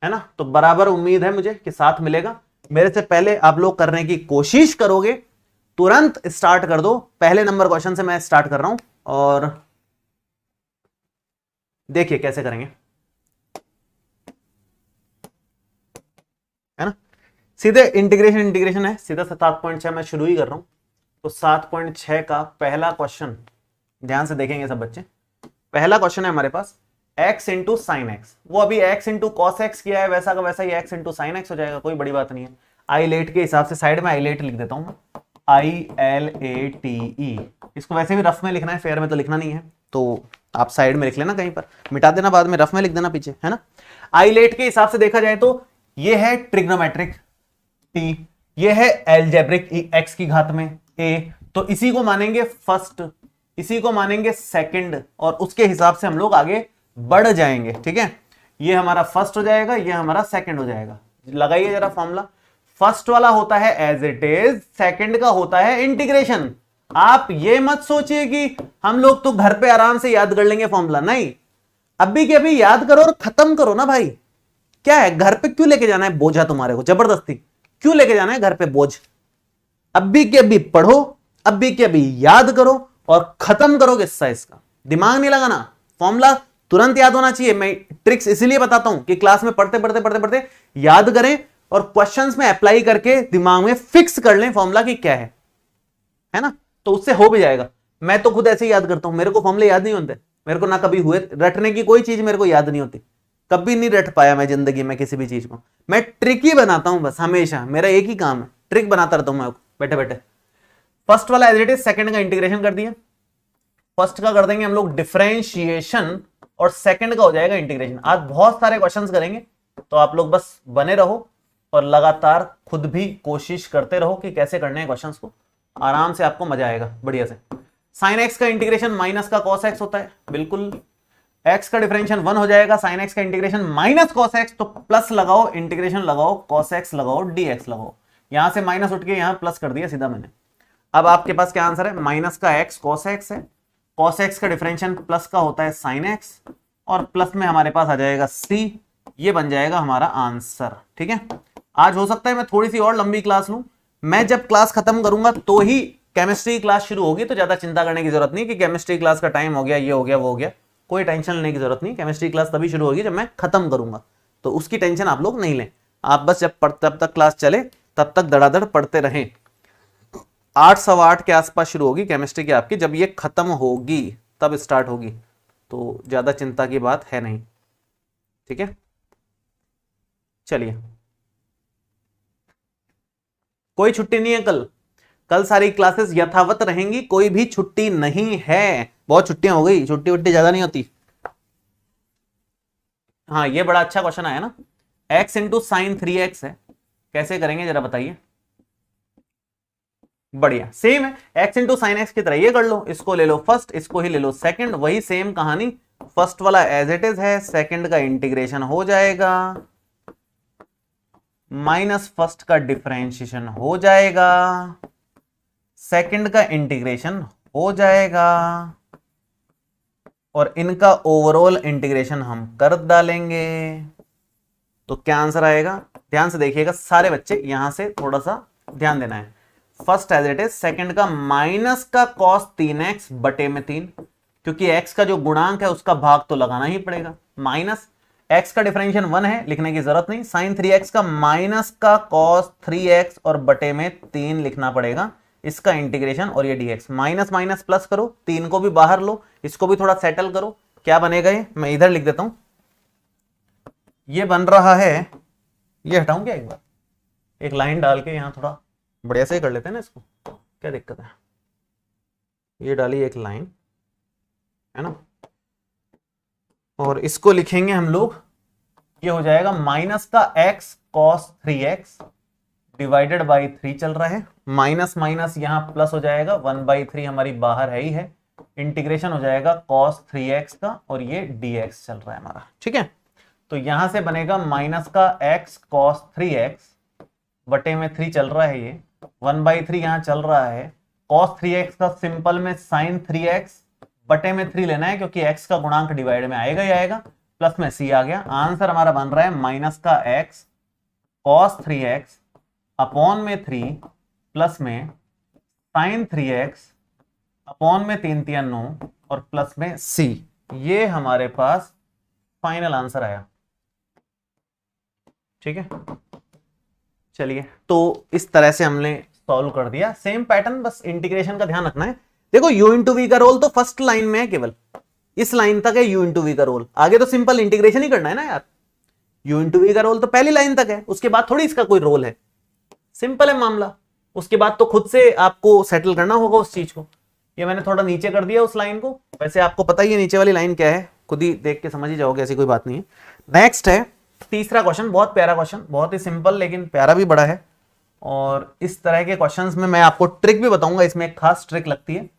है ना। तो बराबर उम्मीद है मुझे कि साथ मिलेगा। मेरे से पहले आप लोग करने की कोशिश करोगे, तुरंत स्टार्ट कर दो। पहले नंबर क्वेश्चन से मैं स्टार्ट कर रहा हूं, और देखिए कैसे करेंगे, है ना। सीधे इंटीग्रेशन है, सीधा 7.6 मैं शुरू ही कर रहा हूं। तो 7.6 का पहला क्वेश्चन ध्यान से देखेंगे सब बच्चे। पहला क्वेश्चन है हमारे पास x इंटू साइन एक्स, वो अभी x इंटू कॉस एक्स किया है, वैसा का वैसा ही x इंटू साइन एक्स हो जाएगा, कोई बड़ी बात नहीं है। आई लेट के हिसाब से साइड में आई लेट लिख देता हूं, ILATE। इसको वैसे भी रफ में लिखना है, फेयर में तो लिखना नहीं है, तो आप साइड में लिख लेना, कहीं पर मिटा देना, बाद में रफ में लिख देना पीछे, है ना। आई लेट के हिसाब से देखा जाए तो ये है ट्रिग्नोमेट्रिक T, ये है एल्जेब्रिक x की घात में A, तो इसी को मानेंगे फर्स्ट, इसी को मानेंगे सेकंड, और उसके हिसाब से हम लोग आगे बढ़ जाएंगे। ठीक है, ये हमारा फर्स्ट हो जाएगा, ये हमारा सेकंड हो जाएगा। लगाइए जरा फॉर्मूला, फर्स्ट वाला होता है एज इट इज, सेकंड का होता है इंटीग्रेशन। आप ये मत सोचिए कि हम लोग तो घर पे आराम से याद कर लेंगे फॉर्मूला, नहीं, अभी के अभी याद करो और खत्म करो ना भाई। क्या है, घर पे क्यों लेके जाना है बोझा तुम्हारे को, जबरदस्ती क्यों लेके जाना है घर पे बोझ। अभी के अभी पढ़ो, अभी के अभी याद करो और खत्म करो किस्सा इसका, दिमाग नहीं लगाना, फॉर्मूला तुरंत याद होना चाहिए। मैं ट्रिक्स इसलिए बताता हूं कि क्लास में पढ़ते पढ़ते पढ़ते पढ़ते याद करें, और क्वेश्चंस में अप्लाई करके दिमाग में फिक्स कर लें फॉर्मूला की क्या है ना, तो उससे हो भी जाएगा। मैं तो खुद ऐसे ही याद करता हूं, मेरे को फॉर्मूले याद नहीं होते, मेरे को ना कभी हुए, रटने की कोई चीज मेरे को याद नहीं होती, कभी नहीं रट पाया मैं जिंदगी में किसी भी चीज को। मैं ट्रिक ही बनाता हूं बस, हमेशा मेरा एक ही काम है, ट्रिक बनाता रहता हूं मैं बैठे बैठे। फर्स्ट वाला एज इट इज, सेकंड का इंटीग्रेशन कर दिया, फर्स्ट का कर देंगे हम लोग डिफरेंशिएशन, और सेकंड का हो जाएगा इंटीग्रेशन। आज बहुत सारे क्वेश्चंस करेंगे, तो आप लोग बस बने रहो और लगातार खुद भी कोशिश करते रहो कि कैसे करने हैं क्वेश्चंस को, आराम से आपको मजा आएगा बढ़िया से। साइन एक्स का इंटीग्रेशन माइनस का कॉस एक्स होता है, बिल्कुल। एक्स का डिफरेंशिएशन 1 हो जाएगा, साइन एक्स का इंटीग्रेशन माइनस कॉस एक्स, तो प्लस लगाओ, इंटीग्रेशन लगाओ, कॉस एक्स लगाओ, dx लगाओ, यहां से माइनस उठ के यहां प्लस कर दिया सीधा मैंने। अब आपके पास क्या आंसर है, माइनस का एक्स कॉस एक्स है, कॉस एक्स का डिफरेंशिएशन प्लस का होता है साइन एक्स, और प्लस में हमारे पास आ जाएगा c, ये बन जाएगा हमारा आंसर। ठीक है, आज हो सकता है मैं थोड़ी सी और लंबी क्लास लूं, मैं जब क्लास खत्म करूंगा तो ही केमिस्ट्री क्लास शुरू होगी तो ज्यादा चिंता करने की जरूरत नहीं कि केमिस्ट्री क्लास का टाइम हो गया, ये हो गया, वो हो गया, कोई टेंशन लेने की जरूरत नहीं। केमिस्ट्री क्लास तभी शुरू होगी जब मैं खत्म करूंगा, तो उसकी टेंशन आप लोग नहीं लें। आप बस तब तक क्लास चले तब तक धड़ाधड़ पढ़ते रहें। 8 सवा 8 के आसपास शुरू होगी केमिस्ट्री की आपकी, जब ये खत्म होगी तब स्टार्ट होगी, तो ज्यादा चिंता की बात है नहीं। ठीक है, चलिए, कोई छुट्टी नहीं है कल। कल सारी क्लासेस यथावत रहेंगी, कोई भी छुट्टी नहीं है। बहुत छुट्टियां हो गई, छुट्टी वुट्टी ज्यादा नहीं होती। हाँ, ये बड़ा अच्छा क्वेश्चन आया ना, x इंटू साइन 3x है, कैसे करेंगे जरा बताइए। बढ़िया, सेम है, x इंटू साइन एक्स की तरह ये कर लो, इसको ले लो फर्स्ट, इसको ही ले लो सेकंड, वही सेम कहानी। फर्स्ट वाला एज इट इज है, सेकंड का इंटीग्रेशन हो जाएगा, माइनस फर्स्ट का डिफरेंशिएशन हो जाएगा, सेकंड का इंटीग्रेशन हो जाएगा, और इनका ओवरऑल इंटीग्रेशन हम कर डालेंगे। तो क्या आंसर आएगा, ध्यान से देखिएगा सारे बच्चे, यहां से थोड़ा सा ध्यान देना है। First as it is, second का माइनस का cos 3x बटे में 3, क्योंकि x का जो गुणांक है उसका भाग तो लगाना ही पड़ेगा। माइनस x का डिफरेंशिएशन 1 है, लिखने की जरूरत नहीं। साइन 3x का माइनस का cos 3x और बटे में 3 लिखना पड़ेगा, इसका इंटीग्रेशन, और ये dx। माइनस माइनस प्लस करो, 3 को भी बाहर लो, इसको भी थोड़ा सेटल करो, क्या बनेगा ये, मैं इधर लिख देता हूं। ये बन रहा है, ये हटाऊं क्या एक बार, एक लाइन डाल के यहां थोड़ा बढ़िया से कर लेते हैं ना इसको, क्या दिक्कत है। ये डाली एक लाइन, है ना, और इसको लिखेंगे हम लोग, ये हो जाएगा माइनस का x cos 3x divided by 3 चल रहा है, माइनस माइनस यहां प्लस हो जाएगा, 1/3 हमारी बाहर है ही है, इंटीग्रेशन हो जाएगा cos 3x का, और ये dx चल रहा है हमारा। ठीक है, तो यहां से बनेगा माइनस का x cos 3x बटे में 3 चल रहा है, ये 1/3 यहां चल रहा है, cos 3x का सिंपल में sin 3x बटे में 3 लेना है, क्योंकि x का गुणांक डिवाइड में आएगा ही आएगा, प्लस में c आ गया। आंसर हमारा बन रहा है माइनस का x cos 3x अपॉन में 3 प्लस में sin 3x अपॉन में 3 3 9 और प्लस में c। ये हमारे पास फाइनल आंसर आया। ठीक है, चलिए, तो इस तरह से हमने सॉल्व कर दिया। सेम पैटर्न, बस इंटीग्रेशन का ध्यान रखना है। देखो u इंटू वी का रोल तो फर्स्ट लाइन में है, केवल इस लाइन तक है u इंटू वी का रोल, आगे तो सिंपल इंटीग्रेशन ही करना है ना यार। u इंटू वी का रोल तो पहली लाइन तक है, उसके बाद थोड़ी इसका कोई रोल है, सिंपल है मामला। उसके बाद तो खुद से आपको सेटल करना होगा उस चीज को। ये मैंने थोड़ा नीचे कर दिया उस लाइन को, वैसे आपको पता ही है नीचे वाली लाइन क्या है, खुद ही देख के समझ ही जाओगे, ऐसी कोई बात नहीं है। नेक्स्ट है तीसरा क्वेश्चन, बहुत प्यारा क्वेश्चन, बहुत ही सिंपल लेकिन प्यारा भी बड़ा है। और इस तरह के क्वेश्चंस में मैं आपको ट्रिक भी बताऊंगा, इसमें एक खास ट्रिक लगती है।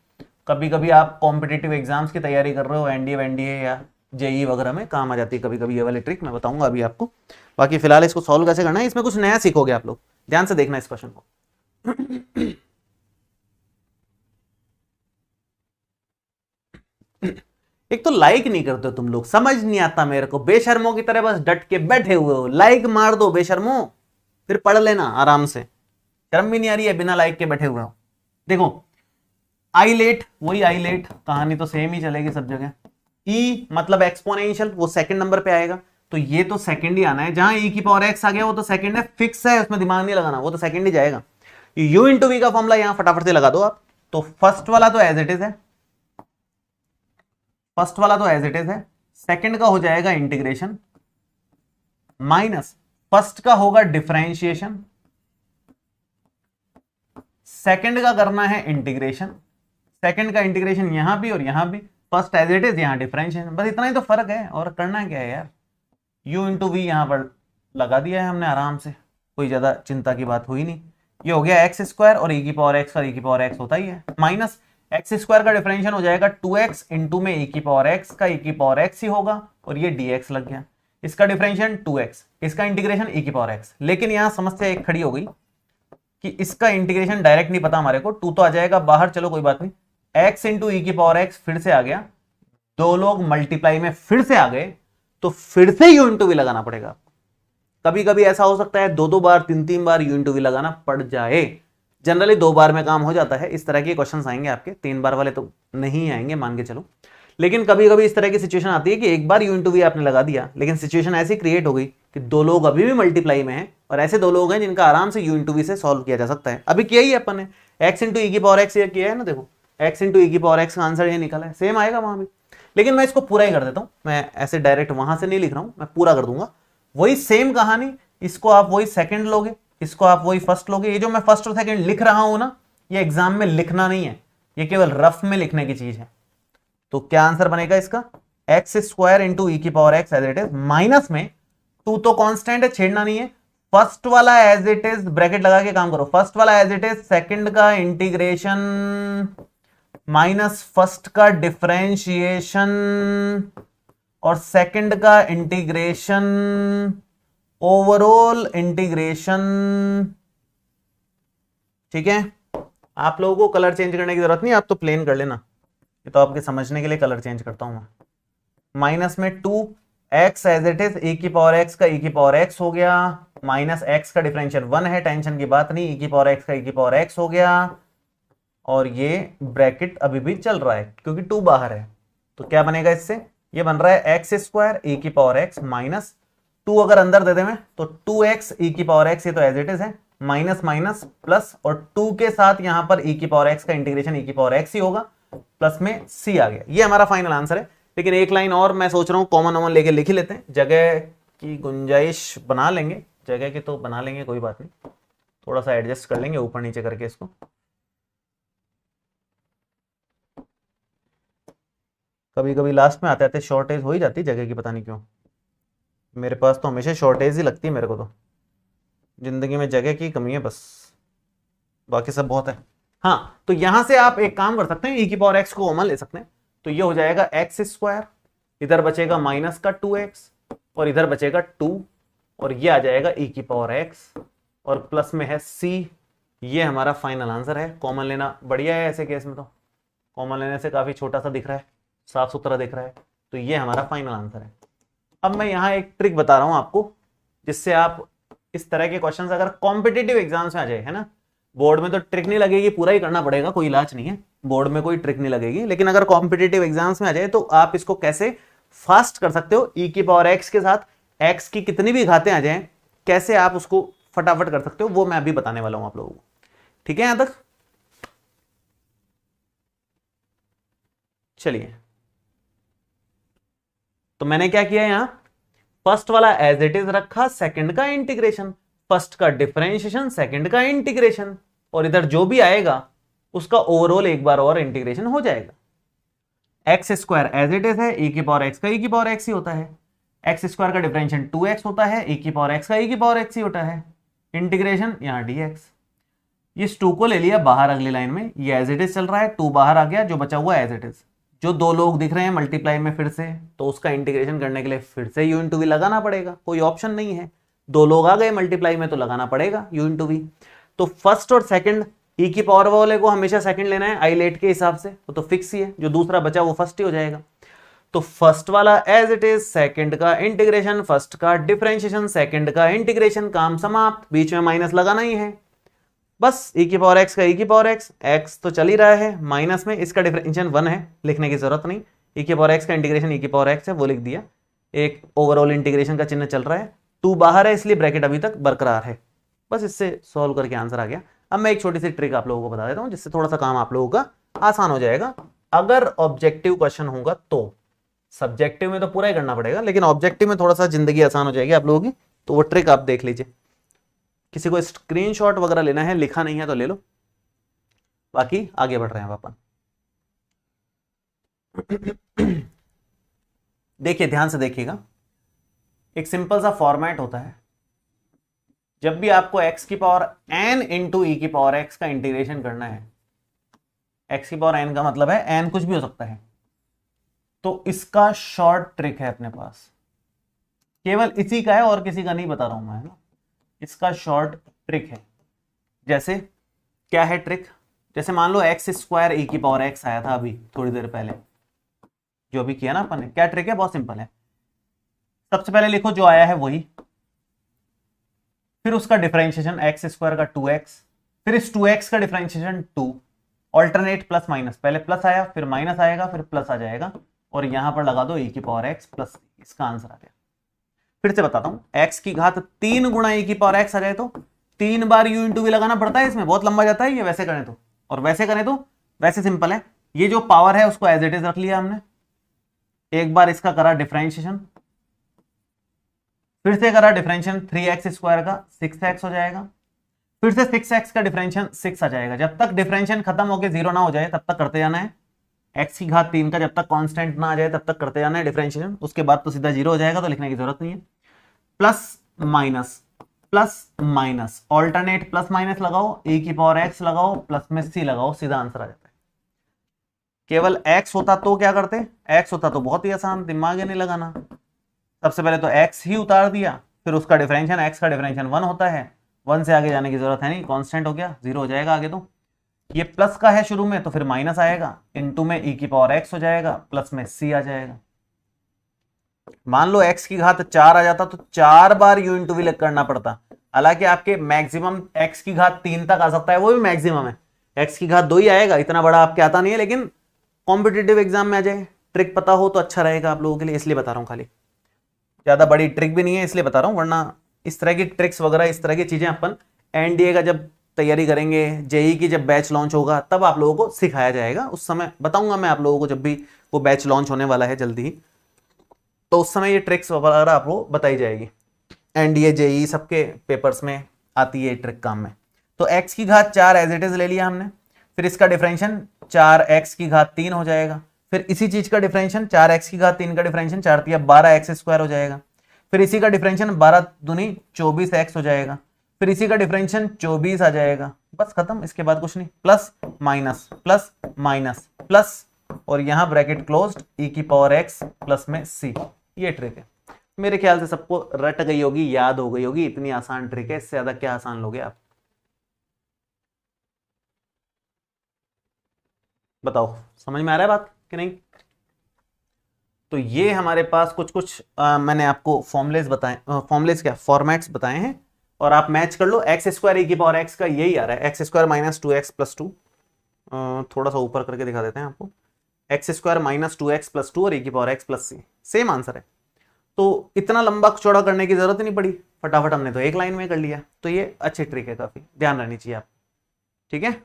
कभी कभी आप कॉम्पिटिटिव एग्जाम्स की तैयारी कर रहे हो, एनडीए या जेई वगैरह में काम आ जाती है कभी कभी ये वाली ट्रिक, मैं बताऊंगा अभी आपको। बाकी फिलहाल इसको सॉल्व कैसे करना है, इसमें कुछ नया सीखोगे आप लोग, ध्यान से देखना इस क्वेश्चन को। एक तो लाइक नहीं करते हो तुम लोग, समझ नहीं आता मेरे को, बेशर्मों की तरह बस डट के बैठे हुए हो। लाइक मार दो बेशर्मों, फिर पढ़ लेना आराम से, शर्म भी नहीं आ रही है बिना लाइक के बैठे हुए हो। देखो आईलेट, वही आईलेट कहानी तो सेम ही चलेगी सब जगह। ई मतलब एक्सपोनेंशियल, वो सेकंड नंबर पे आएगा, तो ये तो सेकंड ही आना है। जहां ई की पावर एक्स आ गया वो तो सेकंड है, फिक्स है, उसमें दिमाग नहीं लगाना, वो तो सेकंड ही जाएगा। यू इंटू वी का फॉर्मूला यहां फटाफट से लगा दो आप। तो फर्स्ट वाला तो एज इट इज है, फर्स्ट वाला तो एज इट इज है, सेकंड का हो जाएगा इंटीग्रेशन, माइनस फर्स्ट का होगा डिफरेंशिएशन, सेकंड का करना है इंटीग्रेशन, सेकंड का इंटीग्रेशन यहां भी और यहां भी, फर्स्ट एज इट इज, यहां डिफरेंशिएशन, बस इतना ही तो फर्क है, और करना क्या है यार। u इंटू वी यहां पर लगा दिया है हमने आराम से, कोई ज्यादा चिंता की बात हुई नहीं। ये हो गया एक्स स्क्वायर, और e की पावर एक्स और e की पावर एक्स होता ही है, माइनस एक्स स्क्वायर का डिफरेंशिएशन हो जाएगा 2x इंटू में e की पावर एक्स का e की पावर एक्स ही होगा, और ये dx लग गया। इसका डिफरेंशिएशन 2x, इसका इंटीग्रेशन e की पावर एक्स। लेकिन यहां समस्या एक खड़ी हो गई कि इसका इंटीग्रेशन डायरेक्ट नहीं पता हमारे को, 2 तो आ जाएगा बाहर, चलो कोई बात नहीं, x इंटू ई की पावर एक्स फिर से आ गया, दो लोग मल्टीप्लाई में फिर से आ गए, तो फिर से u इंटू वी लगाना पड़ेगा। कभी कभी ऐसा हो सकता है 2-2 बार 3-3 बार u इंटू वी लगाना पड़ जाए, जनरली 2 बार में काम हो जाता है। इस तरह के क्वेश्चंस आएंगे आपके, 3 बार वाले तो नहीं आएंगे मान के चलो, लेकिन कभी कभी इस तरह की सिचुएशन आती है कि एक बार यू इंटू वी आपने लगा दिया, लेकिन सिचुएशन ऐसी क्रिएट हो गई कि 2 लोग अभी भी मल्टीप्लाई में हैं, और ऐसे 2 लोग हैं जिनका आराम से यू इंटू वी से सॉल्व किया जा सकता है। अभी किया ही अपन ने, एक्स इंटू ई की पावर एक्स किया है ना, देखो एक्स इंटू ई की पावर एक्स का आंसर ये निकला है, सेम आएगा वहां भी। लेकिन मैं इसको पूरा ही कर देता हूं, मैं ऐसे डायरेक्ट वहां से नहीं लिख रहा हूं, मैं पूरा कर दूंगा। वही सेम कहानी, इसको आप वही सेकंड लोगे, इसको आप वही फर्स्ट लोगे। ये जो मैं फर्स्ट और सेकंड लिख रहा हूं ना, ये एग्जाम में लिखना नहीं है, ये केवल रफ में लिखने की चीज है। तो क्या आंसर बनेगा इसका, एक्स स्क्वायर इंटू ई की power X as it is, minus में 2 तो कांस्टेंट है, छेड़ना नहीं है। फर्स्ट वाला एज इट इज, ब्रैकेट लगा के काम करो, फर्स्ट वाला एज इट इज, सेकंड का इंटीग्रेशन माइनस फर्स्ट का डिफरेंशिएशन, और सेकंड का इंटीग्रेशन ओवरऑल इंटीग्रेशन। ठीक है, आप लोगों को कलर चेंज करने की जरूरत नहीं, आप तो प्लेन कर लेना, ये तो आपके समझने के लिए कलर चेंज करता हूं मैं। माइनस में 2 एक्स एज इट इज, ई की पावर एक्स का ई की पावर एक्स हो गया, माइनस एक्स का डिफरेंशियल 1 है, टेंशन की बात नहीं, ई की पावर एक्स का ई की पावर एक्स हो गया, और ये ब्रैकेट अभी भी चल रहा है क्योंकि 2 बाहर है। तो क्या बनेगा इससे, ये बन रहा है एक्स स्क्वायर ई की पावर एक्स माइनस 2 अगर अंदर दे दे मैं तो 2x ई की पावर एक्स, ये तो एज इट इज है, माइनस माइनस प्लस, और 2 के साथ यहां पर ई की पावर एक्स का इंटीग्रेशन ई की पावर एक्स ही होगा, प्लस में सी आ गया। ये हमारा फाइनल आंसर है। लेकिन एक लाइन और मैं सोच रहा हूं कॉमन वॉमन लेके लिख ही लेते हैं, जगह की गुंजाइश बना लेंगे, जगह की तो बना लेंगे कोई बात नहीं, थोड़ा सा एडजस्ट कर लेंगे ऊपर नीचे करके इसको। कभी कभी लास्ट में आते आते शॉर्टेज हो ही जाती है जगह की, पता नहीं क्यों, मेरे पास तो हमेशा शॉर्टेज ही लगती है मेरे को, तो जिंदगी में जगह की कमी है बस, बाकी सब बहुत है। हाँ, तो यहां से आप एक काम कर सकते हैं, ई की पावर एक्स को कॉमन ले सकते हैं, तो ये हो जाएगा एक्स स्क्वायर, इधर बचेगा माइनस का 2x, और इधर बचेगा 2, और ये आ जाएगा ई की पावर एक्स, और प्लस में है c। ये हमारा फाइनल आंसर है। कॉमन लेना बढ़िया है ऐसे केस में, तो कॉमन लेने से काफी छोटा सा दिख रहा है, साफ सुथरा दिख रहा है, तो ये हमारा फाइनल आंसर है। अब मैं यहां एक ट्रिक बता रहा हूं आपको, जिससे आप इस तरह के क्वेश्चंस अगर कॉम्पिटिटिव एग्जाम्स में आ जाए, है ना, बोर्ड में तो ट्रिक नहीं लगेगी, पूरा ही करना पड़ेगा, कोई इलाज नहीं है, बोर्ड में कोई ट्रिक नहीं लगेगी, लेकिन अगर कॉम्पिटिटिव एग्जाम्स में आ जाए तो आप इसको कैसे फास्ट कर सकते हो, ई की पावर एक्स के साथ एक्स की कितनी भी घातें आ जाएं, कैसे आप उसको फटाफट कर सकते हो, वो मैं अभी बताने वाला हूं आप लोगों को। ठीक है यहां तक, चलिए। तो मैंने क्या किया यहां, फर्स्ट वाला एज इट इज रखा, सेकंड का इंटीग्रेशन, फर्स्ट का डिफरेंशिएशन, सेकंड का इंटीग्रेशन, और इधर जो भी आएगा उसका ओवरऑल एक बार और इंटीग्रेशन हो जाएगा। X square as it is है, ई की पावर एक्स का ई की पावर एक्स ही होता है, एक्स स्क्वायर का डिफरेंशिएशन 2x होता है, ई की पावर एक्स का ई की पावर एक्स ही होता है, इंटीग्रेशन यहां dx। इस 2 को ले लिया बाहर अगली लाइन में, ये एज इट इज चल रहा है, 2 बाहर आ गया, जो बचा हुआ एज इट इज। जो 2 लोग दिख रहे हैं मल्टीप्लाई में फिर से, तो उसका इंटीग्रेशन करने के लिए फिर से यू इंटू वी लगाना पड़ेगा, कोई ऑप्शन नहीं है, 2 लोग आ गए मल्टीप्लाई में तो लगाना पड़ेगा यू इंटू वी। तो फर्स्ट और सेकंड, ई की पावर वाले को हमेशा सेकंड लेना है आई लेट के हिसाब से, वो तो फिक्स ही है, जो दूसरा बचा वो फर्स्ट ही हो जाएगा। तो फर्स्ट वाला एज इट इज, सेकंड का इंटीग्रेशन, फर्स्ट का डिफरेंशिएशन, सेकंड का इंटीग्रेशन, काम समाप्त, बीच में माइनस लगाना ही है बस। ई की पावर एक्स का ई की पावर एक्स, एक्स तो चल ही रहा है, माइनस में इसका डिफरेंशिएशन 1 है, लिखने की जरूरत नहीं, ई की पावर एक्स का इंटीग्रेशन ई की पावर एक्स है, वो लिख दिया, एक ओवरऑल इंटीग्रेशन का चिन्ह चल रहा है, 2 बाहर है इसलिए ब्रैकेट अभी तक बरकरार है, बस इससे सॉल्व करके आंसर आ गया। अब मैं एक छोटी सी ट्रिक आप लोगों को बता देता हूं, जिससे थोड़ा सा काम आप लोगों का आसान हो जाएगा। अगर ऑब्जेक्टिव क्वेश्चन होगा तो, सब्जेक्टिव में तो पूरा ही करना पड़ेगा, लेकिन ऑब्जेक्टिव में थोड़ा सा जिंदगी आसान हो जाएगी आप लोगों की, तो वो ट्रिक आप देख लीजिए। किसी को स्क्रीनशॉट वगैरह लेना है, लिखा नहीं है तो ले लो, बाकी आगे बढ़ रहे हैं अपन। देखिए ध्यान से देखिएगा, एक सिंपल सा फॉर्मेट होता है, जब भी आपको x की पावर n इंटू ई की पावर x का इंटीग्रेशन करना है, x की पावर n का मतलब है n कुछ भी हो सकता है, तो इसका शॉर्ट ट्रिक है अपने पास, केवल इसी का है और किसी का नहीं बता रहा हूं मैं, है ना, इसका शॉर्ट ट्रिक है। जैसे क्या है ट्रिक, जैसे मान लो एक्स स्क्वायर ई की पावर एक्स आया था अभी थोड़ी देर पहले, जो भी किया ना अपन ने, क्या ट्रिक है, बहुत सिंपल है, सबसे पहले लिखो जो आया है वही, फिर उसका डिफरेंशिएशन एक्स स्क्वायर का 2x, फिर इस 2x का डिफरेंशिएशन 2, ऑल्टरनेट प्लस माइनस, पहले प्लस आया फिर माइनस आएगा फिर प्लस आ जाएगा, और यहां पर लगा दो e की पावर x प्लस, इसका आंसर आ गया। फिर से बताता हूं, x की घात 3 गुणा e की पावर x आ जाए तो 3 बार u इंटू वी लगाना पड़ता है, इसमें बहुत लंबा जाता है ये, वैसे करें तो, और वैसे करें तो वैसे सिंपल है। ये जो पावर है उसको एज इट इज रख लिया हमने, एक बार इसका करा डिफरेंशिएशन, फिर से करा डिफरेंशिएशन 3x स्क्वायर का 6x हो जाएगा, फिर से 6x का डिफरेंशिएशन 6 आ जाएगा। जब तक डिफरेंशिएशन खत्म होकर 0 ना हो जाए तब तक करते जाना है। x की घात 3 का जब तक कांस्टेंट ना आ जाए तब तक करते जाना है डिफरेंशिएशन, उसके बाद तो सीधा 0 हो जाएगा, तो लिखने की जरूरत नहीं है। Plus minus alternate plus minus लगाओ, e की पावर x लगाओ, प्लस में c लगाओ, सीधा आंसर आ जाता है। केवल x होता तो क्या करते, x होता तो बहुत ही आसान, दिमाग नहीं लगाना। सबसे पहले तो x ही उतार दिया, फिर उसका डिफरेंशिएशन, x का डिफरेंशिएशन 1 होता है, 1 से आगे जाने की जरूरत है नहीं, कांस्टेंट हो गया, 0 हो जाएगा आगे। तो ये प्लस का है शुरू में तो फिर माइनस आएगा, इनटू में e की पावर x हो जाएगा, प्लस में c आ जाएगा। मान लो x की घात 4 आ जाता तो 4 बार u इंटू वी करना पड़ता, हालांकि आपके मैक्सिमम x की घात 3 तक आ सकता है, वो भी मैक्सिमम है, x की घात 2 ही आएगा, इतना बड़ा आपके आता नहीं है, लेकिन कॉम्पिटिटिव एग्जाम में आ जाए, ट्रिक पता हो तो अच्छा रहेगा आप लोगों के लिए, इसलिए बता रहा हूं, खाली ज्यादा बड़ी ट्रिक भी नहीं है इसलिए बता रहा हूं, वरना इस तरह की ट्रिक्स वगैरह इस तरह की चीजें अपन एनडीए का जब तैयारी करेंगे, जेई की जब बैच लॉन्च होगा तब आप लोगों को सिखाया जाएगा, उस समय बताऊंगा मैं आप लोगों को, जब भी वो बैच लॉन्च होने वाला है जल्दी ही, तो उस समय ये ट्रिक्स वगैरह आपको बताई जाएगी। एनडीए जेई सबके पेपर्स में आती है ट्रिक काम में। तो x की घात 4 एज इट इज ले लिया हमने, फिर इसका डिफरेंशिएशन 4x की घात 3 हो जाएगा, फिर इसी चीज का डिफरेंशिएशन 4x की घात 3 का डिफरेंशिएशन 4 तिया 12x स्क्वायर हो जाएगा, फिर इसी का डिफरेंशिएशन 12 दूनी 24x हो जाएगा, फिर इसी का डिफरेंशिएशन 24 आ जाएगा, बस खत्म, इसके बाद कुछ नहीं, प्लस माइनस प्लस, और यहां ब्रैकेट क्लोज्ड, e की पावर x प्लस में c। ये ट्रिक है, मेरे ख्याल से सबको रट गई होगी, याद हो गई होगी, इतनी आसान ट्रिक है, इससे ज्यादा क्या आसान लोगे आप, बताओ समझ में आ रहा है बात कि नहीं। तो ये हमारे पास कुछ कुछ मैंने आपको फॉर्मुलेस बताए, फॉर्मुलेस क्या फॉर्मेट्स बताए हैं, और आप मैच कर लो। एक्स स्क्वायर e की पावर x का यही आ रहा है, x square minus 2x plus 2, थोड़ा सा ऊपर करके दिखा देते हैं आपको, x square minus 2x plus 2 और e की power x plus c, same answer है। तो इतना लंबा चौड़ा करने की जरूरत नहीं पड़ी, फटाफट हमने तो एक लाइन में कर लिया, तो ये अच्छी ट्रिक है, काफी ध्यान रखनी चाहिए आप, ठीक है।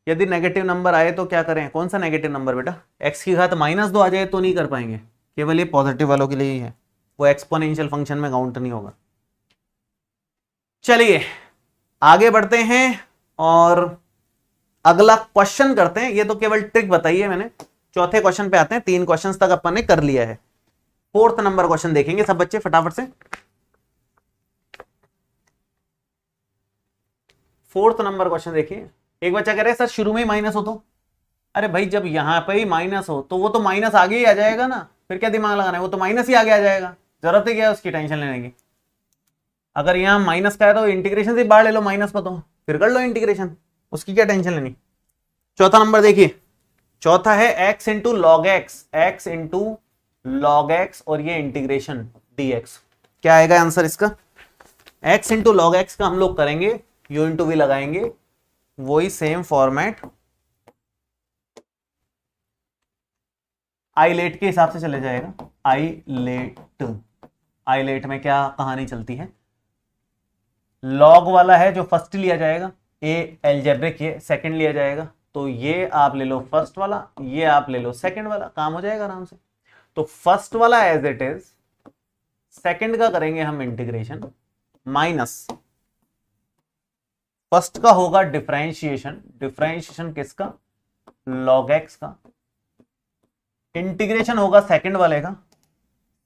यदि नेगेटिव नंबर आए तो क्या करें, कौन सा नेगेटिव नंबर बेटा, x की घात -2 आ जाए तो नहीं कर पाएंगे, केवल ये पॉजिटिव वालों के लिए ही है, वो एक्सपोनेंशियल फंक्शन में काउंट नहीं होगा। चलिए आगे बढ़ते हैं और अगला क्वेश्चन करते हैं, ये तो केवल ट्रिक बताई है मैंने, चौथे क्वेश्चन पे आते हैं, 3 क्वेश्चन तक अपन ने कर लिया है, 4th नंबर क्वेश्चन देखेंगे सब बच्चे फटाफट से। 4th नंबर क्वेश्चन देखिए, एक बच्चा कह रहा है सर शुरू में ही माइनस हो तो, अरे भाई जब यहां पे ही माइनस हो तो वो तो माइनस आगे ही आ जाएगा ना, फिर क्या दिमाग लगाना है, वो तो माइनस ही आगे आ जाएगा, जरूरत है क्या है उसकी टेंशन लेने की। अगर यहां माइनस का है तो इंटीग्रेशन से बाहर ले लो माइनस को, तो फिर कर लो इंटीग्रेशन, उसकी क्या टेंशन लेनी। चौथा नंबर देखिए, चौथा है x इंटू लॉग एक्स और ये इंटीग्रेशन dx, क्या आएगा आंसर इसका, x इंटू लॉग एक्स का हम लोग करेंगे u इंटू वी लगाएंगे, वही सेम फॉर्मेट आईलेट के हिसाब से चले जाएगा। आईलेट में क्या कहानी चलती है, लॉग वाला है जो फर्स्ट लिया जाएगा, ए एल्जेब्रिक ये सेकंड लिया जाएगा, तो ये आप ले लो फर्स्ट वाला, ये आप ले लो सेकंड वाला, काम हो जाएगा आराम से। तो फर्स्ट वाला एज इट इज, सेकंड का करेंगे हम इंटीग्रेशन, माइनस फर्स्ट का होगा डिफरेंशिएशन किसका, लॉग एक्स का, इंटीग्रेशन होगा सेकंड वाले का,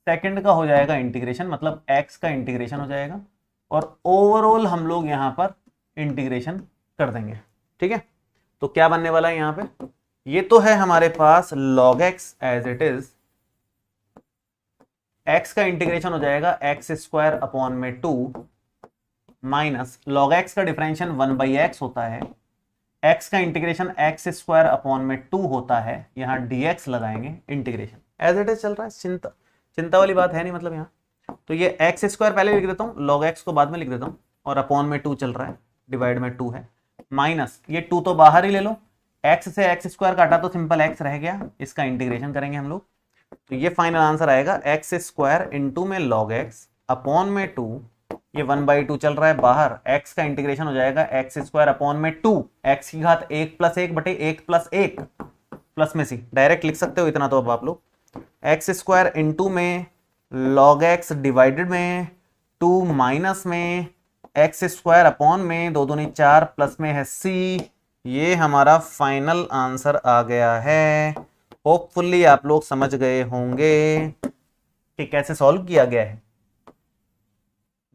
सेकंड का हो जाएगा इंटीग्रेशन, मतलब एक्स का इंटीग्रेशन हो जाएगा, और ओवरऑल हम लोग यहां पर इंटीग्रेशन कर देंगे, ठीक है। तो क्या बनने वाला है यहां पे, ये तो है हमारे पास log x as it is, x का इंटीग्रेशन हो जाएगा एक्स स्क्वायर अपॉन में 2 माइनस log x का डिफरेंशियल 1/x होता है, x का इंटीग्रेशन एक्स स्क्वायर अपॉन में 2 होता है, यहां dx लगाएंगे, इंटीग्रेशन एज इट इज चल रहा है, चिंता वाली बात है नहीं, मतलब यहां तो ये एक्स स्क्वायर पहले लिख देता हूं, log x को बाद में लिख देता हूं, और अपॉन में 2 चल रहा है, डिवाइड में 2 है, माइनस ये 2 तो बाहर ही ले लो, x से x स्क्वायर काटा तो सिंपल x रह गया, इसका इंटीग्रेशन करेंगे हम लोग, तो ये फाइनल आंसर आएगा एक्स स्क्वायर इंटू में लॉग एक्स अपॉन में 2, ये 1/2 चल रहा है बाहर, x का इंटीग्रेशन हो जाएगा एक्स स्क्वायर अपॉन में 2, x की घात 1 + 1 बटे 1 + 1 प्लस में सी, डायरेक्ट लिख सकते हो इतना तो अब आप लोग, एक्स स्क्वायर इंटू में लॉग एक्स डिवाइडेड में 2 माइनस में एक्स स्क्वायर अपॉन में 2 दूनी 4 प्लस में है सी, ये हमारा फाइनल आंसर आ गया है। होपफुली आप लोग समझ गए होंगे कि कैसे सॉल्व किया गया है।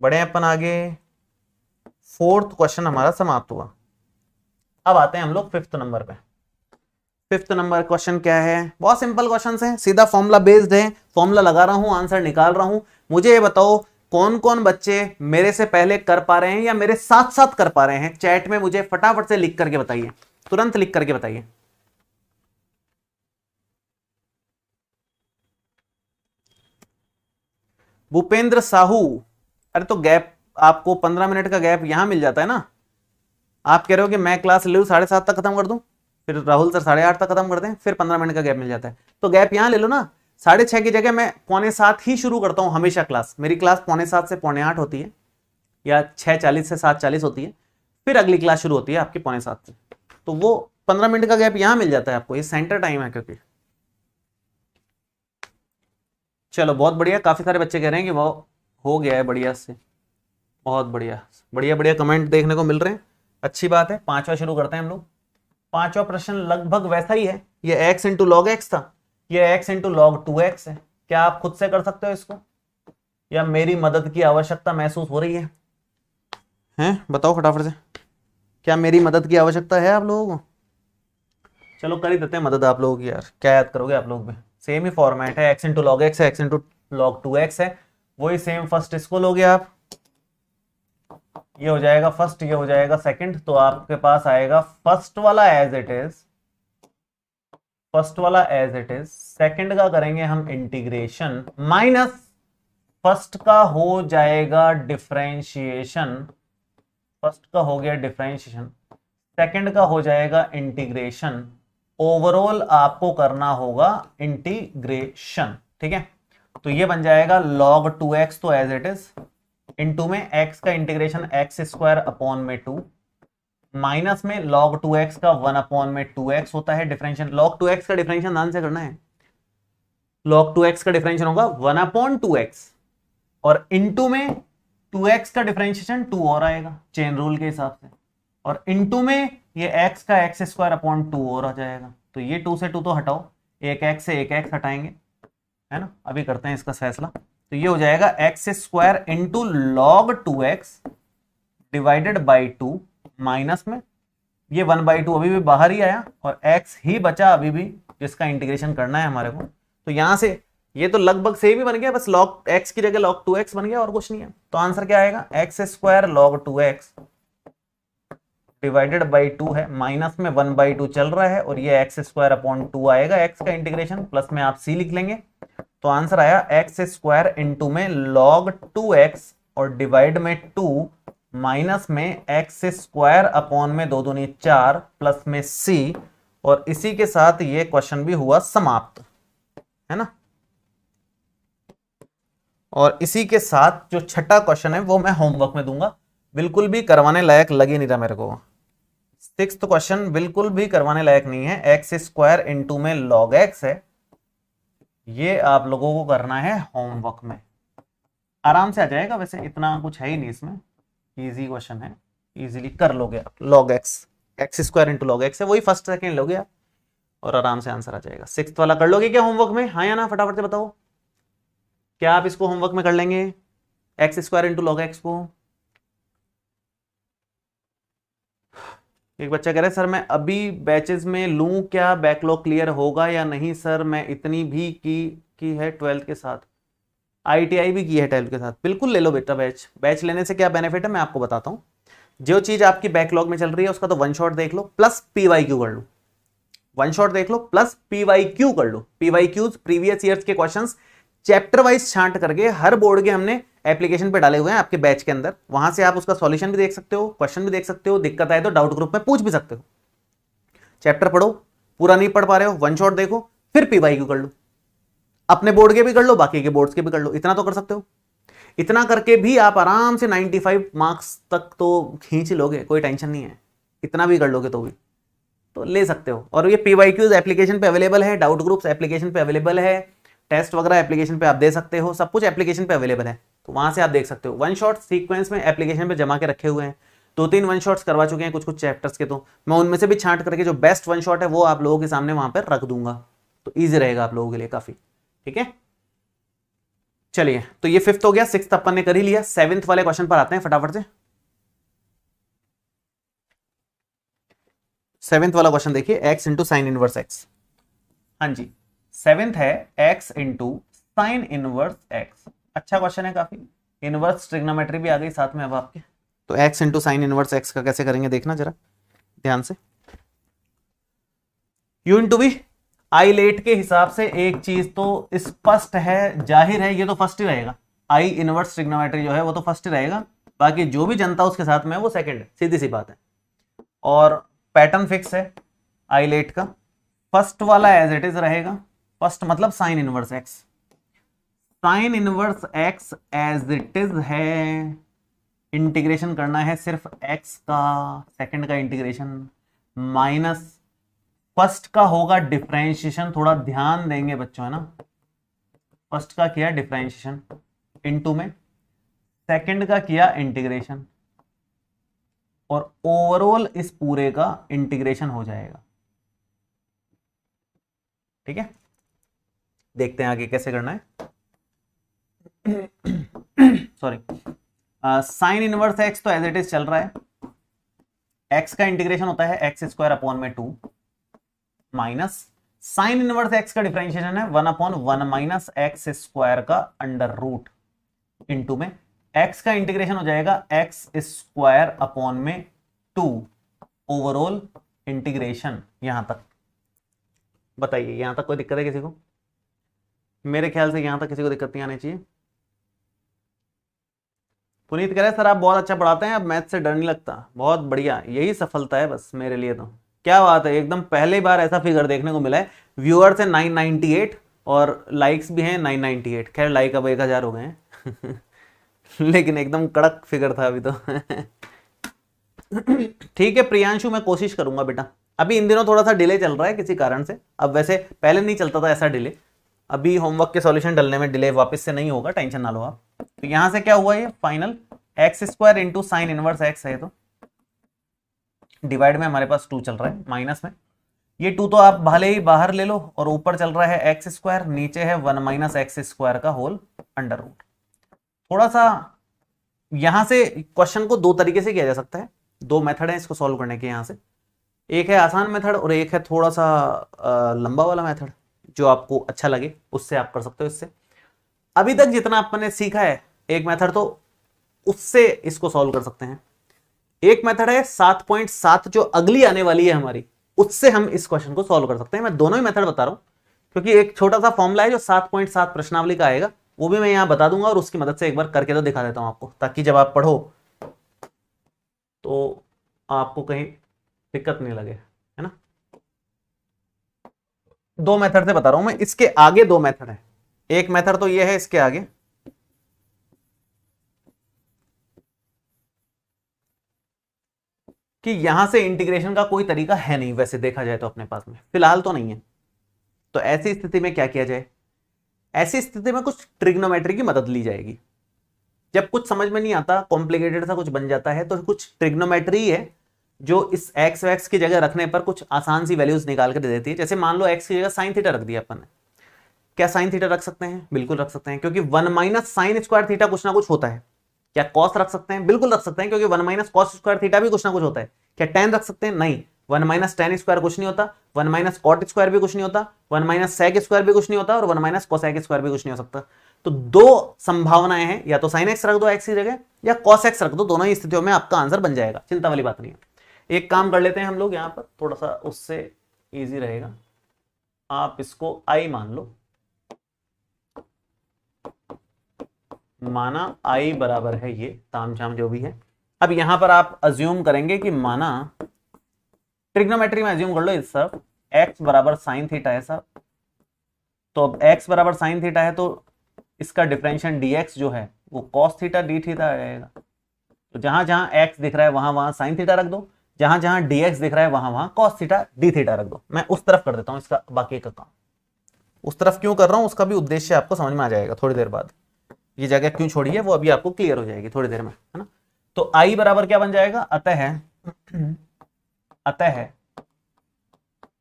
बढ़े अपन आगे, 4th क्वेश्चन हमारा समाप्त हुआ। अब आते हैं हम लोग 5th नंबर पे। 5th नंबर क्वेश्चन क्या है, बहुत सिंपल क्वेश्चन है, सीधा फॉर्मूला बेस्ड है, फॉर्मूला लगा रहा हूं, आंसर निकाल रहा हूं। मुझे ये बताओ कौन कौन बच्चे मेरे से पहले कर पा रहे हैं या मेरे साथ साथ कर पा रहे हैं, चैट में मुझे फटाफट से लिख करके बताइए, तुरंत लिख करके बताइए। भूपेंद्र साहू, अरे तो गैप आपको 15 मिनट का गैप यहां मिल जाता है ना, आप कह रहे हो कि मैं क्लास ले लूं 7:30 तक खत्म कर दूं, फिर राहुल सर 8:30 तक खत्म कर दें, फिर 15 मिनट का गैप मिल जाता है, तो गैप यहां ले लो ना, 6:30 की जगह मैं 6:45 ही शुरू करता हूं हमेशा क्लास, मेरी क्लास 7:45 से 7:45 होती है या 6:40 से 7:40 होती है, फिर अगली क्लास शुरू होती है आपकी 6:45 से, तो वो 15 मिनट का गैप यहां मिल जाता है आपको, ये सेंटर टाइम है क्योंकि। चलो बहुत बढ़िया, काफी सारे बच्चे कह रहे हैं कि वो हो गया है बढ़िया से, बहुत बढ़िया बढ़िया बढ़िया कमेंट देखने को मिल रहे हैं, अच्छी बात है। 5वां शुरू करते हैं हम लोग। 5वां प्रश्न लगभग वैसा ही है, ये x इंटू लॉग एक्स था, ये x इंटू लॉग 2x है। क्या आप खुद से कर सकते हो इसको या मेरी मदद की आवश्यकता महसूस हो रही है? हैं बताओ फटाफट से, क्या मेरी मदद की आवश्यकता है आप लोगों को? चलो कर ही देते हैं मदद आप लोगों की यार, क्या याद करोगे आप लोग भी, सेम ही फॉर्मेट है, x इंटू लॉग एक्स है, x इंटू लॉग 2x है, वही सेम। फर्स्ट इसको लोगे आप, ये हो जाएगा फर्स्ट, ये हो जाएगा सेकंड, तो आपके पास आएगा फर्स्ट वाला एज इट इज, फर्स्ट वाला एज इट इज, सेकंड का करेंगे हम इंटीग्रेशन, माइनस फर्स्ट का हो जाएगा डिफरेंशिएशन, फर्स्ट का हो गया डिफरेंशिएशन, सेकंड का हो जाएगा इंटीग्रेशन, ओवरऑल आपको करना होगा इंटीग्रेशन, ठीक है। तो ये बन जाएगा log 2x तो एज इट इज, इंटू में x का इंटीग्रेशन एक्स स्क्वायर अपॉन में 2, माइनस में log 2x का 1 अपॉन में 2x होता है डिफरेंशियल, log 2x का डिफरेंशियल ध्यान से करना है, log 2x का डिफरेंशियल होगा 1 अपॉन 2x, और इंटू में 2x का डिफरेंशिएशन 2 और आएगा चेन रूल के हिसाब से, और इंटू में ये x का एक्स स्क्वायर अपॉन 2 और आ जाएगा, तो ये 2 से 2 तो हटाओ, एक x से एक x हटाएंगे, है ना। अभी करते हैं इसका फैसला, तो ये हो जाएगा X square into log 2x divided by 2, minus में ये 1/2 अभी भी बाहर ही आया और x ही बचा अभी भी जिसका इंटीग्रेशन करना है हमारे को, तो यहां से ये तो लगभग सेम ही बन गया, बस log x की जगह log 2x बन गया और कुछ नहीं है, तो आंसर क्या आएगा, x square log 2x divided by 2 है, माइनस में 1/2 चल रहा है और ये एक्स स्क्वायर अपॉन 2 आएगा x का इंटीग्रेशन, प्लस में आप c लिख लेंगे, तो आंसर आया एक्स स्क्वायर इंटू में log 2x और डिवाइड में 2 माइनस में एक्स स्क्वायर अपॉन में 2 दूनी 4 प्लस में c, और इसी के साथ ये क्वेश्चन भी हुआ समाप्त, है ना। और इसी के साथ जो छठा क्वेश्चन है वो मैं होमवर्क में दूंगा, बिल्कुल भी करवाने लायक लगे नहीं था मेरे को। 6th क्वेश्चन बिल्कुल भी करवाने लायक नहीं है, एक्स स्क्वायर इंटू में log x है, ये आप लोगों को करना है होमवर्क में, आराम से आ जाएगा, वैसे इतना कुछ है ही नहीं इसमें, इजी क्वेश्चन है, इजीली कर लोगे आप। log x, x square into log x है, वही फर्स्ट सेकंड लोगे आप और आराम से आंसर आ जाएगा। 6th वाला कर लोगे क्या होमवर्क में, हाँ या ना, फटाफट से बताओ, क्या आप इसको होमवर्क में कर लेंगे x square into log x को? एक बच्चा कह रहा है सर मैं अभी बैचेस में लूं, क्या बैकलॉग क्लियर होगा या नहीं? सर मैं इतनी भी की है 12th के साथ, ITI भी की है 12th के साथ, बिल्कुल ले लो बेटा बैच। बैच लेने से क्या बेनिफिट है मैं आपको बताता हूं, जो चीज आपकी बैकलॉग में चल रही है उसका तो वन शॉट देख लो, प्लस PYQ कर लो, वन शॉट देख लो प्लस PYQ कर लो। PYQs प्रीवियस ईयर्स के क्वेश्चंस चैप्टर वाइज छांट करके हर बोर्ड के हमने एप्लीकेशन पे डाले हुए हैं आपके बैच के अंदर, वहां से आप उसका सॉल्यूशन भी देख सकते हो, क्वेश्चन भी देख सकते हो, दिक्कत आए तो डाउट ग्रुप में पूछ भी सकते हो। चैप्टर पढ़ो, पूरा नहीं पढ़ पा रहे हो वन शॉट देखो, फिर पीवाईक्यू कर लो, अपने बोर्ड के भी कर लो, बाकी के बोर्ड्स के भी कर लो, इतना तो कर सकते हो। इतना करके भी आप आराम से 95 मार्क्स तक तो खींच लोगे, कोई टेंशन नहीं है, इतना भी कर लोगे तो भी तो ले सकते हो। और ये पीवाईक्यूज एप्लीकेशन पे अवेलेबल है, डाउट ग्रुप्स एप्लीकेशन पे अवेलेबल है, टेस्ट वगैरह एप्लीकेशन पे आप दे सकते हो, सब कुछ एप्लीकेशन पे अवेलेबल है, तो वहां से आप देख सकते हो। वन शॉट सीक्वेंस में एप्लीकेशन पे जमा के रखे हुए हैं, 2-3 वन शॉट्स करवा चुके हैं कुछ कुछ चैप्टर्स के, तो मैं उनमें से भी छांट करके जो बेस्ट वन शॉट है वो आप लोगों के सामने वहां पर रख दूंगा, तो ईजी रहेगा आप लोगों के लिए काफी। ठीक है, चलिए, तो ये 5th हो गया, 6th अपन ने कर ही लिया। 7th वाले क्वेश्चन पर आते हैं फटाफट से। 7th वाला क्वेश्चन देखिए, x into sine inverse x. हाँ जी, 7th है x into sine inverse x. अच्छा क्वेश्चन है काफी, इनवर्स ट्रिग्नोमेट्री भी आ गई साथ में अब आपके। तो x into sine inverse X का कैसे करेंगे देखना जरा ध्यान से। u into V, ILATE के हिसाब से एक चीज तो स्पष्ट है, जाहिर है, ये तो फर्स्ट ही रहेगा। आई इनवर्स ट्रिग्नोमेट्री जो है वो तो फर्स्ट ही रहेगा, बाकी जो भी जनता उसके साथ में है वो सेकंड है, सीधी सी बात है। और पैटर्न फिक्स है आई लेट का, फर्स्ट वाला एज इट इज रहेगा, फर्स्ट मतलब sine inverse X, sine inverse X as it is है, इंटीग्रेशन करना है सिर्फ एक्स का, सेकंड का इंटीग्रेशन माइनस फर्स्ट का होगा डिफरेंशिएशन, थोड़ा ध्यान देंगे बच्चों, है ना। फर्स्ट का किया डिफरेंशिएशन इनटू में, सेकंड का किया इंटीग्रेशन, और ओवरऑल इस पूरे का इंटीग्रेशन हो जाएगा। ठीक है, देखते हैं आगे कैसे करना है। सॉरी, साइन इनवर्स एक्स तो एज इट इज चल रहा है, एक्स का इंटीग्रेशन होता है एक्स स्क्वायर अपॉन में 2 माइनस साइन इनवर्स एक्स का डिफरेंशिएशन है 1/1 माइनस एक्स स्क्वायर का अंडर रूट इंटू में एक्स का इंटीग्रेशन हो जाएगा एक्स स्क्वायर अपॉन में 2 ओवरऑल इंटीग्रेशन। यहां तक बताइए, यहां तक कोई दिक्कत है किसी को? मेरे ख्याल से यहां तक किसी को दिक्कत नहीं आनी चाहिए। पुनीत कह रहे सर आप बहुत अच्छा पढ़ाते हैं, अब मैथ से डर नहीं लगता। बहुत बढ़िया, यही सफलता है बस मेरे लिए तो। क्या बात है, एकदम पहली बार ऐसा फिगर देखने को मिला है। व्यूअर्स है 998 और लाइक्स भी हैं 998। खैर लाइक अब 1000 हो गए हैं लेकिन एकदम कड़क फिगर था अभी तो ठीक है प्रियांशु, मैं कोशिश करूंगा बेटा। अभी इन दिनों थोड़ा सा डिले चल रहा है किसी कारण से, अब वैसे पहले नहीं चलता था ऐसा डिले, अभी होमवर्क के सॉल्यूशन डलने में डिले वापस से नहीं होगा, टेंशन ना लो आप। तो यहां से क्या हुआ, ये final x square into sine inverse x है, तो डिवाइड में हमारे पास 2 चल रहा है, माइनस में ये 2 तो आप भले ही बाहर ले लो, और ऊपर चल रहा है एक्स स्क्वायर, नीचे है 1 माइनस एक्स स्क्वायर का होल अंडर रूट। थोड़ा सा यहां से क्वेश्चन को 2 तरीके से किया जा सकता है, 2 मेथड है इसको सॉल्व करने के। यहां से एक है आसान मेथड और एक है थोड़ा सा लंबा वाला मेथड, जो आपको अच्छा लगे उससे आप कर सकते हो। इससे अभी तक जितना आपने सीखा है एक मेथड, तो उससे इसको सॉल्व कर सकते हैं। एक मेथड है 7.7 जो अगली आने वाली है हमारी, उससे हम इस क्वेश्चन को सॉल्व कर सकते हैं। मैं दोनों ही मेथड बता रहा हूं क्योंकि एक छोटा सा फॉर्मूला है जो 7.7 प्रश्नावली का आएगा, वो भी मैं यहां बता दूंगा, और उसकी मदद से एक बार करके तो दिखा देता हूं आपको, ताकि जब आप पढ़ो तो आपको कहीं दिक्कत नहीं लगे, है ना। 2 मेथड से बता रहा हूं मैं, इसके आगे 2 मेथड है। एक मेथड तो ये है, इसके आगे कि यहां से इंटीग्रेशन का कोई तरीका है नहीं, वैसे देखा जाए तो अपने पास में फिलहाल तो नहीं है। तो ऐसी स्थिति में क्या किया जाए, ऐसी स्थिति में कुछ ट्रिग्नोमेट्री की मदद ली जाएगी। जब कुछ समझ में नहीं आता, कॉम्प्लिकेटेड सा कुछ बन जाता है, तो कुछ ट्रिग्नोमेट्री है जो इस एक्स वैक्स की जगह रखने पर कुछ आसान सी वैल्यूज निकाल कर दे देती है। जैसे मान लो एक्स की जगह साइन थीटा रख दिया अपन ने, क्या साइन थीटा रख सकते हैं? बिल्कुल रख सकते हैं, क्योंकि 1 माइनस साइन स्क्वायर थीटा कुछ ना कुछ होता है। क्या कॉस रख सकते हैं? बिल्कुल रख सकते हैं, क्योंकि 1 माइनस कॉस स्क्वायर थीटा भी कुछ ना कुछ होता है। क्या टेन रख सकते हैं? नहीं, 1 माइनस टेन स्क्वायर कुछ नहीं होता, 1 माइनस कॉट स्क्वायर भी कुछ नहीं होता, 1 माइनस सेक स्क्वायर भी कुछ नहीं होता, और 1 माइनस कोसेक स्क्वायर भी कुछ नहीं हो सकता। तो 2 संभावनाएं हैं, या तो साइन एक्स रख दो एक्स की जगह, या कॉस एक्स रख दो, दोनों ही स्थितियों में आपका आंसर बन जाएगा, चिंता वाली बात नहीं है। एक काम कर लेते हैं हम लोग यहां पर, थोड़ा सा उससे इजी रहेगा। आप इसको आई मान लो, माना आई बराबर है ये ताम झाम जो भी है। अब यहां पर आप अज्यूम करेंगे कि माना ट्रिग्नोमेट्री में अज्यूम कर लो इस सब x बराबर साइन थीटा है सब। तो अब x बराबर साइन थीटा है तो इसका डिफरेंशियल dx जो है वो cos थीटा डी थीटा आ जाएगा। तो जहां जहां x दिख रहा है वहां वहां साइन थीटा रख दो, जहां जहां dx दिख रहा है वहां वहां cos थीटा डी थीटा रख दो। मैं उस तरफ कर देता हूं इसका बाकी का काम। उस तरफ क्यों कर रहा हूं उसका भी उद्देश्य आपको समझ में आ जाएगा थोड़ी देर बाद। ये जगह क्यों छोड़ी है वो अभी आपको क्लियर हो जाएगी थोड़ी देर में, है ना। तो i बराबर क्या बन जाएगा, अतः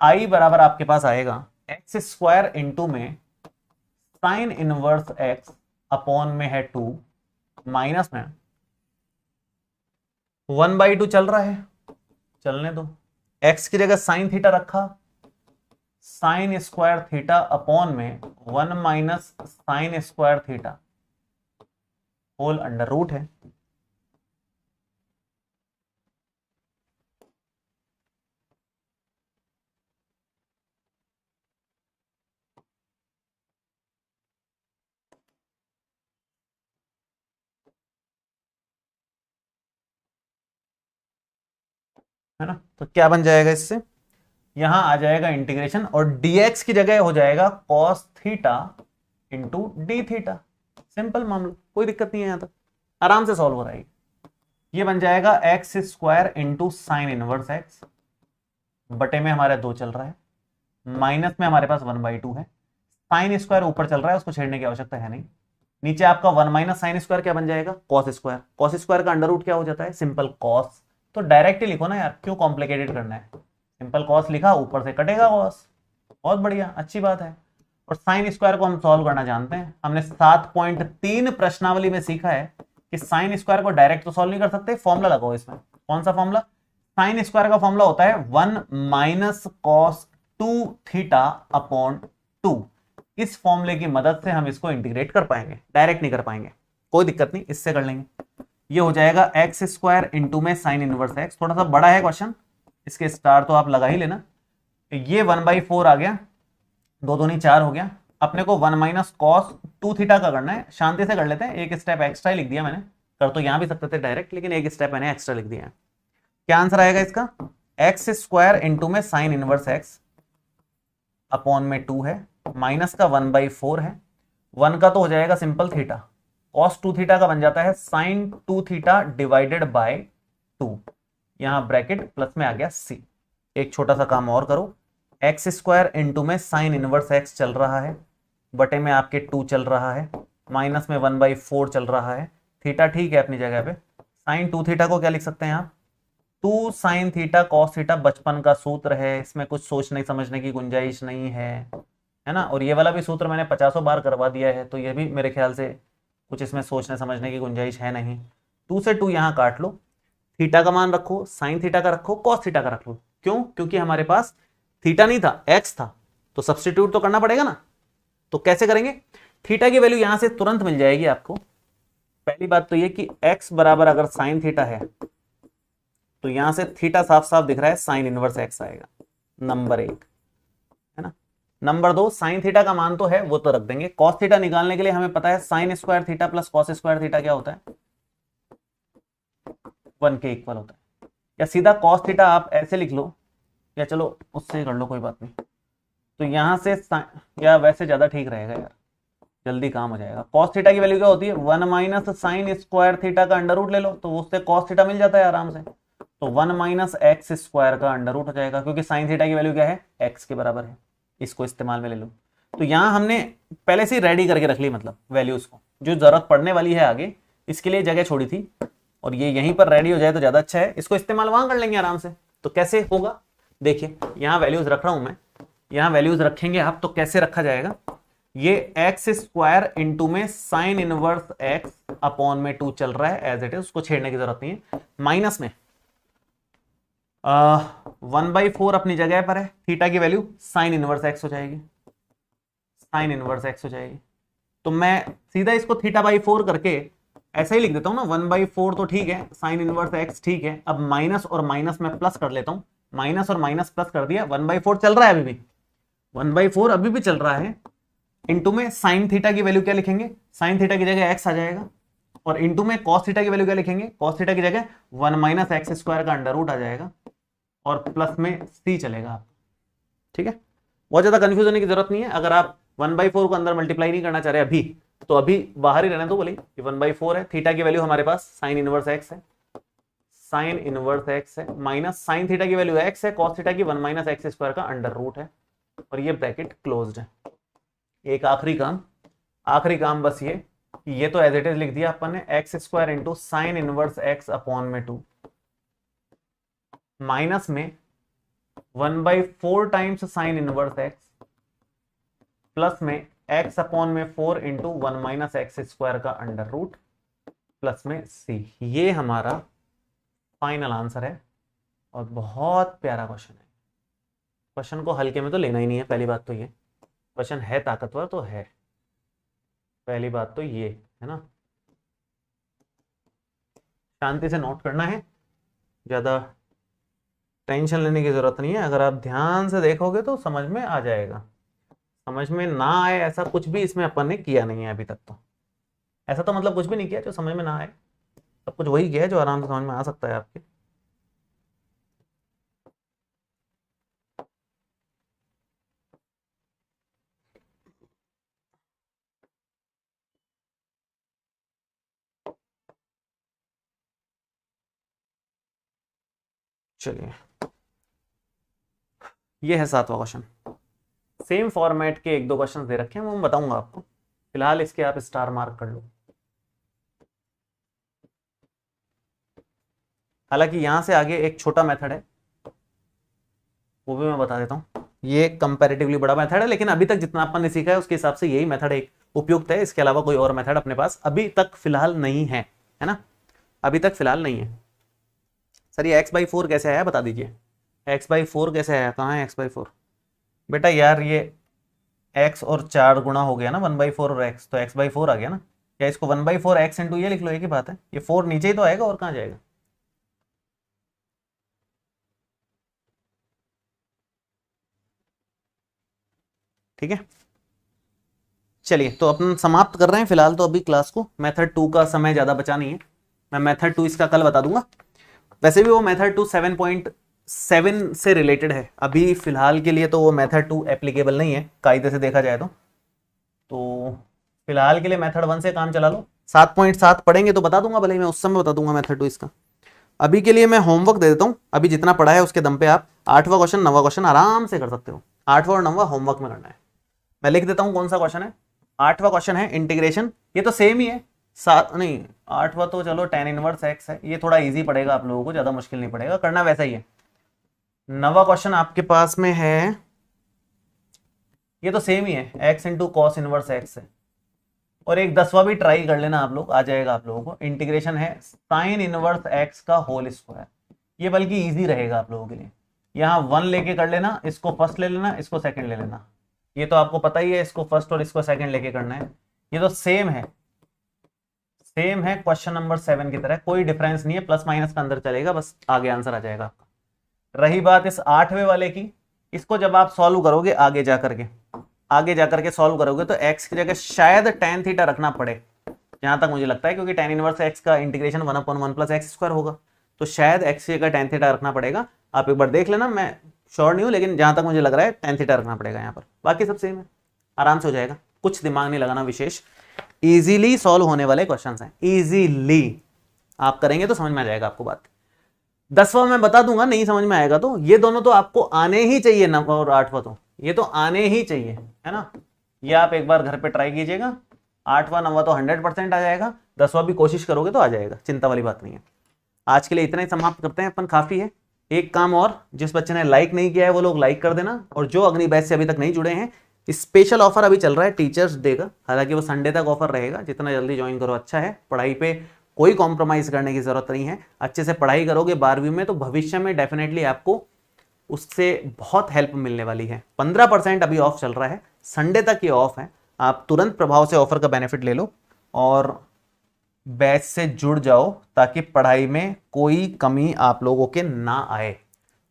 i बराबर आपके पास आएगा एक्स स्क्वायर इंटू में साइन इनवर्स x अपॉन में है 2 माइनस में 1/2 चल रहा है, चलने दो। x की जगह साइन थीटा रखा, साइन स्क्वायर थीटा अपॉन में 1 minus sine square theta whole under root है। है ना। तो क्या बन जाएगा इससे, यहां आ जाएगा इंटीग्रेशन और dx की जगह हो जाएगा cos theta into D theta. Simple मामला, कोई दिक्कत नहीं है, यहां तक आराम से सॉल्व हो रहा है। ये बन जाएगा X square into sine inverse x बटे में हमारा 2 चल रहा है, माइनस में हमारे पास 1/2 है। साइन स्क्वायर ऊपर चल रहा है उसको छेड़ने की आवश्यकता है नहीं। नीचे आपका 1 माइनस साइन स्क्वायर क्या बन जाएगा, कॉस स्क्वायर। कॉस स्क्वायर का अंडर रूट क्या हो जाता है, सिंपल कॉस। तो डायरेक्ट ही लिखो ना यार, क्यों कॉम्प्लिकेटेड करना है। सिंपल कॉस लिखा, ऊपर से कटेगा कॉस, बहुत बढ़िया, अच्छी बात है। और साइन स्क्वायर को हम सॉल्व करना जानते हैं, हमने 7.3 प्रश्नावली में सीखा है कि साइन स्क्वायर को डायरेक्ट तो सॉल्व नहीं कर सकते, फॉर्मूला लगाओ इसमें। कौन सा फॉर्मूला, साइन स्क्वायर का फॉर्मूला होता है 1 माइनस कॉस 2 थीटा अपॉन 2। इस फॉर्मूले की मदद से हम इसको इंटीग्रेट कर पाएंगे, डायरेक्ट नहीं कर पाएंगे, कोई दिक्कत नहीं, इससे कर लेंगे। ये हो जाएगा एक्स स्क्वायर इंटू में साइन इनवर्स एक्स। थोड़ा सा बड़ा है क्वेश्चन, इसके स्टार तो आप लगा ही लेना। ये 1/4 आ गया, 2 दूनी 4 हो गया। अपने को 1 माइनस कॉस 2 थीटा का करना है, शांति से कर लेते हैं, एक स्टेप एक्स्ट्रा लिख दिया मैंने। कर तो यहां भी सकते थे डायरेक्ट, लेकिन एक स्टेप मैंने एक्स्ट्रा लिख दिया है। क्या आंसर आएगा इसका, एक्स स्क्वायर इंटू में साइन इनवर्स एक्स अपॉन में 2 है, माइनस का 1/4 है, 1 का तो हो जाएगा सिंपल थीटा, कॉस 2 थीटा का बन जाता है साइन 2 थीटा डिवाइडेड बाय 2, यहां ब्रैकेट प्लस में आ गया c। एक छोटा सा काम और करो, एक्स स्क्वायर इंटू में साइन इनवर्स एक्स चल रहा है, बटे में आपके 2 चल रहा है, माइनस में 1/4 चल रहा है, थीटा ठीक है अपनी जगह पे। साइन 2 थीटा को क्या लिख सकते हैं आप, 2 साइन थीटा कॉस थीटा, बचपन का सूत्र है, इसमें कुछ सोचने समझने की गुंजाइश नहीं है ना। और ये वाला भी सूत्र मैंने 50 बार करवा दिया है, तो ये भी मेरे ख्याल से कुछ इसमें सोचने समझने की गुंजाइश है नहीं। 2 से 2 यहां काट लो, थीटा का मान रखो, साइन थीटा का रखो, कॉस थीटा का रख लो। क्यों, क्योंकि हमारे पास थीटा नहीं था, एक्स था, तो सब्स्टिट्यूट तो करना पड़ेगा ना। तो कैसे करेंगे, थीटा की वैल्यू यहां से तुरंत मिल जाएगी आपको। पहली बात तो ये कि x बराबर अगर साइन थीटा है तो यहां से थीटा साफ साफ दिख रहा है, साइन इनवर्स x आएगा, नंबर 1, है ना। नंबर 2, साइन थीटा का मान तो है, वो तो रख देंगे। कॉस थीटा निकालने के लिए हमें पता है sign square theta plus cos square theta क्या होता है, 1 के इक्वल होता है। या सीधा कॉस थीटा आप ऐसे लिख लो, या चलो उससे कर लो, कोई बात नहीं। तो यहां से या वैसे ज्यादा ठीक रहेगा यार, जल्दी काम हो जाएगा। कॉस थीटा की वैल्यू क्या होती है, 1 माइनस साइन स्क्वायर थीटा का अंडर रूट ले लो, तो उससे कॉस थीटा मिल जाता है आराम से। तो 1 माइनस एक्स स्क्वायर का अंडर रूट हो जाएगा, क्योंकि साइन थीटा की वैल्यू क्या है, एक्स के बराबर है। इसको इस्तेमाल में ले लो। तो यहां हमने पहले से रेडी करके रख ली, मतलब वैल्यूज को, जो जरूरत पड़ने वाली है आगे, इसके लिए जगह छोड़ी थी, और ये यहीं पर रेडी हो जाए तो ज्यादा अच्छा है। इसको इस्तेमाल वहां कर लेंगे आराम से। तो कैसे होगा, देखिए यहां वैल्यूज रख रहा हूं मैं, यहां वैल्यूज रखेंगे आप, तो कैसे रखा जाएगा, ये एक्स स्क्वायर इंटू में साइन इनवर्स एक्स अपॉन में 2 चल रहा है एज इट इज, उसको छेड़ने की जरूरत नहीं है। माइनस में 1/4 अपनी जगह पर है, थीटा की वैल्यू साइन इनवर्स एक्स हो जाएगी, साइन इनवर्स एक्स हो जाएगी। तो मैं सीधा इसको थीटा बाई 4 करके ऐसा ही लिख देता हूं ना, 1/4 तो ठीक है, साइन इनवर्स एक्स ठीक है। अब माइनस और माइनस में प्लस कर लेता हूं, माइनस और माइनस प्लस कर दिया, 1/4 चल रहा है अभी भी, 1/4 अभी भी चल रहा है, इनटू में साइन थीटा की वैल्यू क्या लिखेंगे, साइन थीटा की जगह एक्स आ जाएगा, और इनटू में कॉस थीटा की वैल्यू क्या लिखेंगे, कॉस थीटा की जगह 1 माइनस एक्स स्क्वायर का अंडर रूट आ जाएगा, और प्लस में सी चलेगा आप। ठीक है, बहुत ज्यादा कंफ्यूज होने की जरूरत नहीं है। अगर आप 1/4 को अंदर मल्टीप्लाई नहीं करना चाह रहे अभी, तो अभी बाहर ही रहने दो, बोले 1/4 है, थीटा की वैल्यू हमारे पास साइन इनवर्स एक्स है, साइन इनवर्स एक्स है, माइनस साइन थीटा की वैल्यू एक्स है, कॉस थीटा की 1 माइनस एक्स स्क्वायर का अंडर रूट है, और ये ब्रैकेट क्लोज्ड है। एक आखिरी काम बस ये तो एज इट इज लिख दिया अपन ने, x square into sine inverse x upon में 2, माइनस में 1/4 times sign inverse x, plus में एक्स अपॉन में 4 इंटू 1 माइनस एक्स स्क्वायर का अंडर रूट, प्लस में सी। ये हमारा फाइनल आंसर है, और बहुत प्यारा क्वेश्चन है। क्वेश्चन को हल्के में तो लेना ही नहीं है, पहली बात तो ये, क्वेश्चन है ताकतवर तो है, पहली बात तो ये है ना। शांति से नोट करना है, ज्यादा टेंशन लेने की जरूरत नहीं है। अगर आप ध्यान से देखोगे तो समझ में आ जाएगा, समझ में ना आए ऐसा कुछ भी इसमें अपन ने किया नहीं है अभी तक। तो ऐसा तो मतलब कुछ भी नहीं किया जो समझ में ना आए, सब कुछ वही किया है जो आराम से समझ में आ सकता है आपके। चलिए, ये है 7वां क्वेश्चन। सेम फॉर्मेट के 1-2 क्वेश्चन दे रखे हैं, वो मैं बताऊंगा आपको, फिलहाल इसके आप स्टार मार्क कर लो। हालांकि यहां से आगे एक छोटा मेथड है, वो भी मैं बता देता हूं। ये कंपैरेटिवली बड़ा मेथड है, लेकिन अभी तक जितना अपन ने सीखा है उसके हिसाब से यही मेथड एक उपयुक्त है। इसके अलावा कोई और मेथड अपने पास अभी तक फिलहाल नहीं है, है ना, अभी तक फिलहाल नहीं है। सर ये x/4 कैसे आया बता दीजिए, x/4 कैसे आया, कहाँ है x/4? बेटा यार ये x और 4 गुणा हो गया ना 1/4 और x, तो x/4 आ गया ना। क्या इसको 1/4 x इंटू ये लिख लो, एक ही बात है, ये 4 नीचे ही तो आएगा और कहाँ जाएगा। ठीक है, चलिए तो अपन समाप्त कर रहे हैं फिलहाल तो अभी क्लास को। मेथड 2 का समय ज्यादा बचा नहीं है, मैं मेथड 2 इसका कल बता दूंगा। वैसे भी वो मेथड 2 7.7 से रिलेटेड है, अभी फिलहाल के लिए तो वो मेथड 2 एप्लीकेबल नहीं है कायदे से देखा जाए तो फिलहाल के लिए मेथड 1 से काम चला लो। 7.7 पढ़ेंगे तो बता दूंगा, भले ही मैं उस समय बता दूंगा मेथड 2 इसका। अभी के लिए मैं होमवर्क दे देता हूं, अभी जितना पढ़ा है उसके दम पे आप 8वां क्वेश्चन 9वां क्वेश्चन आराम से कर सकते हो। 8वां और 9वां होमवर्क में करना है। मैं लिख देता हूं कौन सा क्वेश्चन है। 8वां क्वेश्चन है इंटीग्रेशन, ये तो सेम ही है, नहीं 8वां तो चलो tan इनवर्स x है, ये थोड़ा इजी पड़ेगा आप लोगों को, ज्यादा मुश्किल नहीं पड़ेगा, करना वैसा ही है। 9वां क्वेश्चन आपके पास में है, ये तो सेम ही है, x into cos inverse x है, और एक 10वां भी ट्राई कर लेना आप लोग, आ जाएगा आप लोगों को। इंटीग्रेशन है साइन इनवर्स x का होल स्क्वायर, ये बल्कि इजी रहेगा आप लोगों के लिए। यहाँ 1 लेके कर लेना, इसको फर्स्ट ले लेना, इसको सेकंड ले लेना, ये तो आपको पता ही है, इसको फर्स्ट और इसको सेकंड लेके करना है। ये तो सेम है क्वेश्चन नंबर 7 की तरह, कोई डिफरेंस नहीं है, प्लस माइनस का अंदर चलेगा, बस आगे आंसर आ जाएगा आपका। रही बात इस 8वें वाले की, इसको जब आप सॉल्व करोगे आगे जाकर के सॉल्व करोगे तो x की जगह शायद tan थीटा रखना पड़े, जहां तक मुझे लगता है, क्योंकि tan इनवर्स x का इंटीग्रेशन 1/1 प्लस एक्स स्क्वायर होगा, तो शायद x की जगह tan थीटा रखना पड़ेगा। आप एक बार देख लेना, मैं श्योर नहीं हूं, लेकिन जहां तक मुझे लग रहा है tan थीटा रखना पड़ेगा यहाँ पर। बाकी सब सेम है, आराम से हो जाएगा, कुछ दिमाग नहीं लगाना विशेष, इजीली सॉल्व होने वाले क्वेश्चंस हैं, इजीली आप करेंगे तो समझ में आ जाएगा आपको बात। 10वां मैं बता दूंगा, नहीं समझ में आएगा तो ये दोनों तो आपको आने ही चाहिए, 9वां और 8वां, तो ये तो आने ही चाहिए, है ना। ये आप एक बार घर पे ट्राई कीजिएगा, 8वां 9वां तो 100% आ जाएगा, 10वां भी कोशिश करोगे तो आ जाएगा, चिंता वाली बात नहीं है। आज के लिए इतना ही समाप्त करते हैं अपन, काफी है। एक काम और, जिस बच्चे ने लाइक नहीं किया है वो लोग लाइक कर देना, और जो अग्नि बैच से अभी तक नहीं जुड़े हैं, स्पेशल ऑफर अभी चल रहा है टीचर्स डे का, हालांकि वो संडे तक ऑफर रहेगा, जितना जल्दी ज्वाइन करो अच्छा है। पढ़ाई पे कोई कॉम्प्रोमाइज करने की जरूरत नहीं है, अच्छे से पढ़ाई करोगे 12वीं में तो भविष्य में डेफिनेटली आपको उससे बहुत हेल्प मिलने वाली है। 15% अभी ऑफ चल रहा है, संडे तक ये ऑफ है, आप तुरंत प्रभाव से ऑफर का बेनिफिट ले लो और बैच से जुड़ जाओ, ताकि पढ़ाई में कोई कमी आप लोगों के ना आए।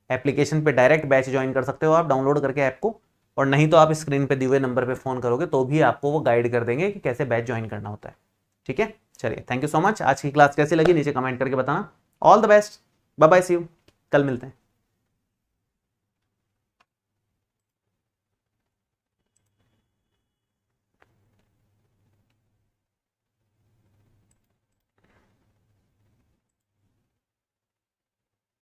एप्लीकेशन पे डायरेक्ट बैच ज्वाइन कर सकते हो आप डाउनलोड करके ऐप को, और नहीं तो आप स्क्रीन पे दिए हुए नंबर पे फोन करोगे तो भी आपको वो गाइड कर देंगे कि कैसे बैच ज्वाइन करना होता है। ठीक है, चलिए थैंक यू सो मच। आज की क्लास कैसी लगी नीचे कमेंट करके बताना। All the best, bye bye, see you, कल मिलते हैं।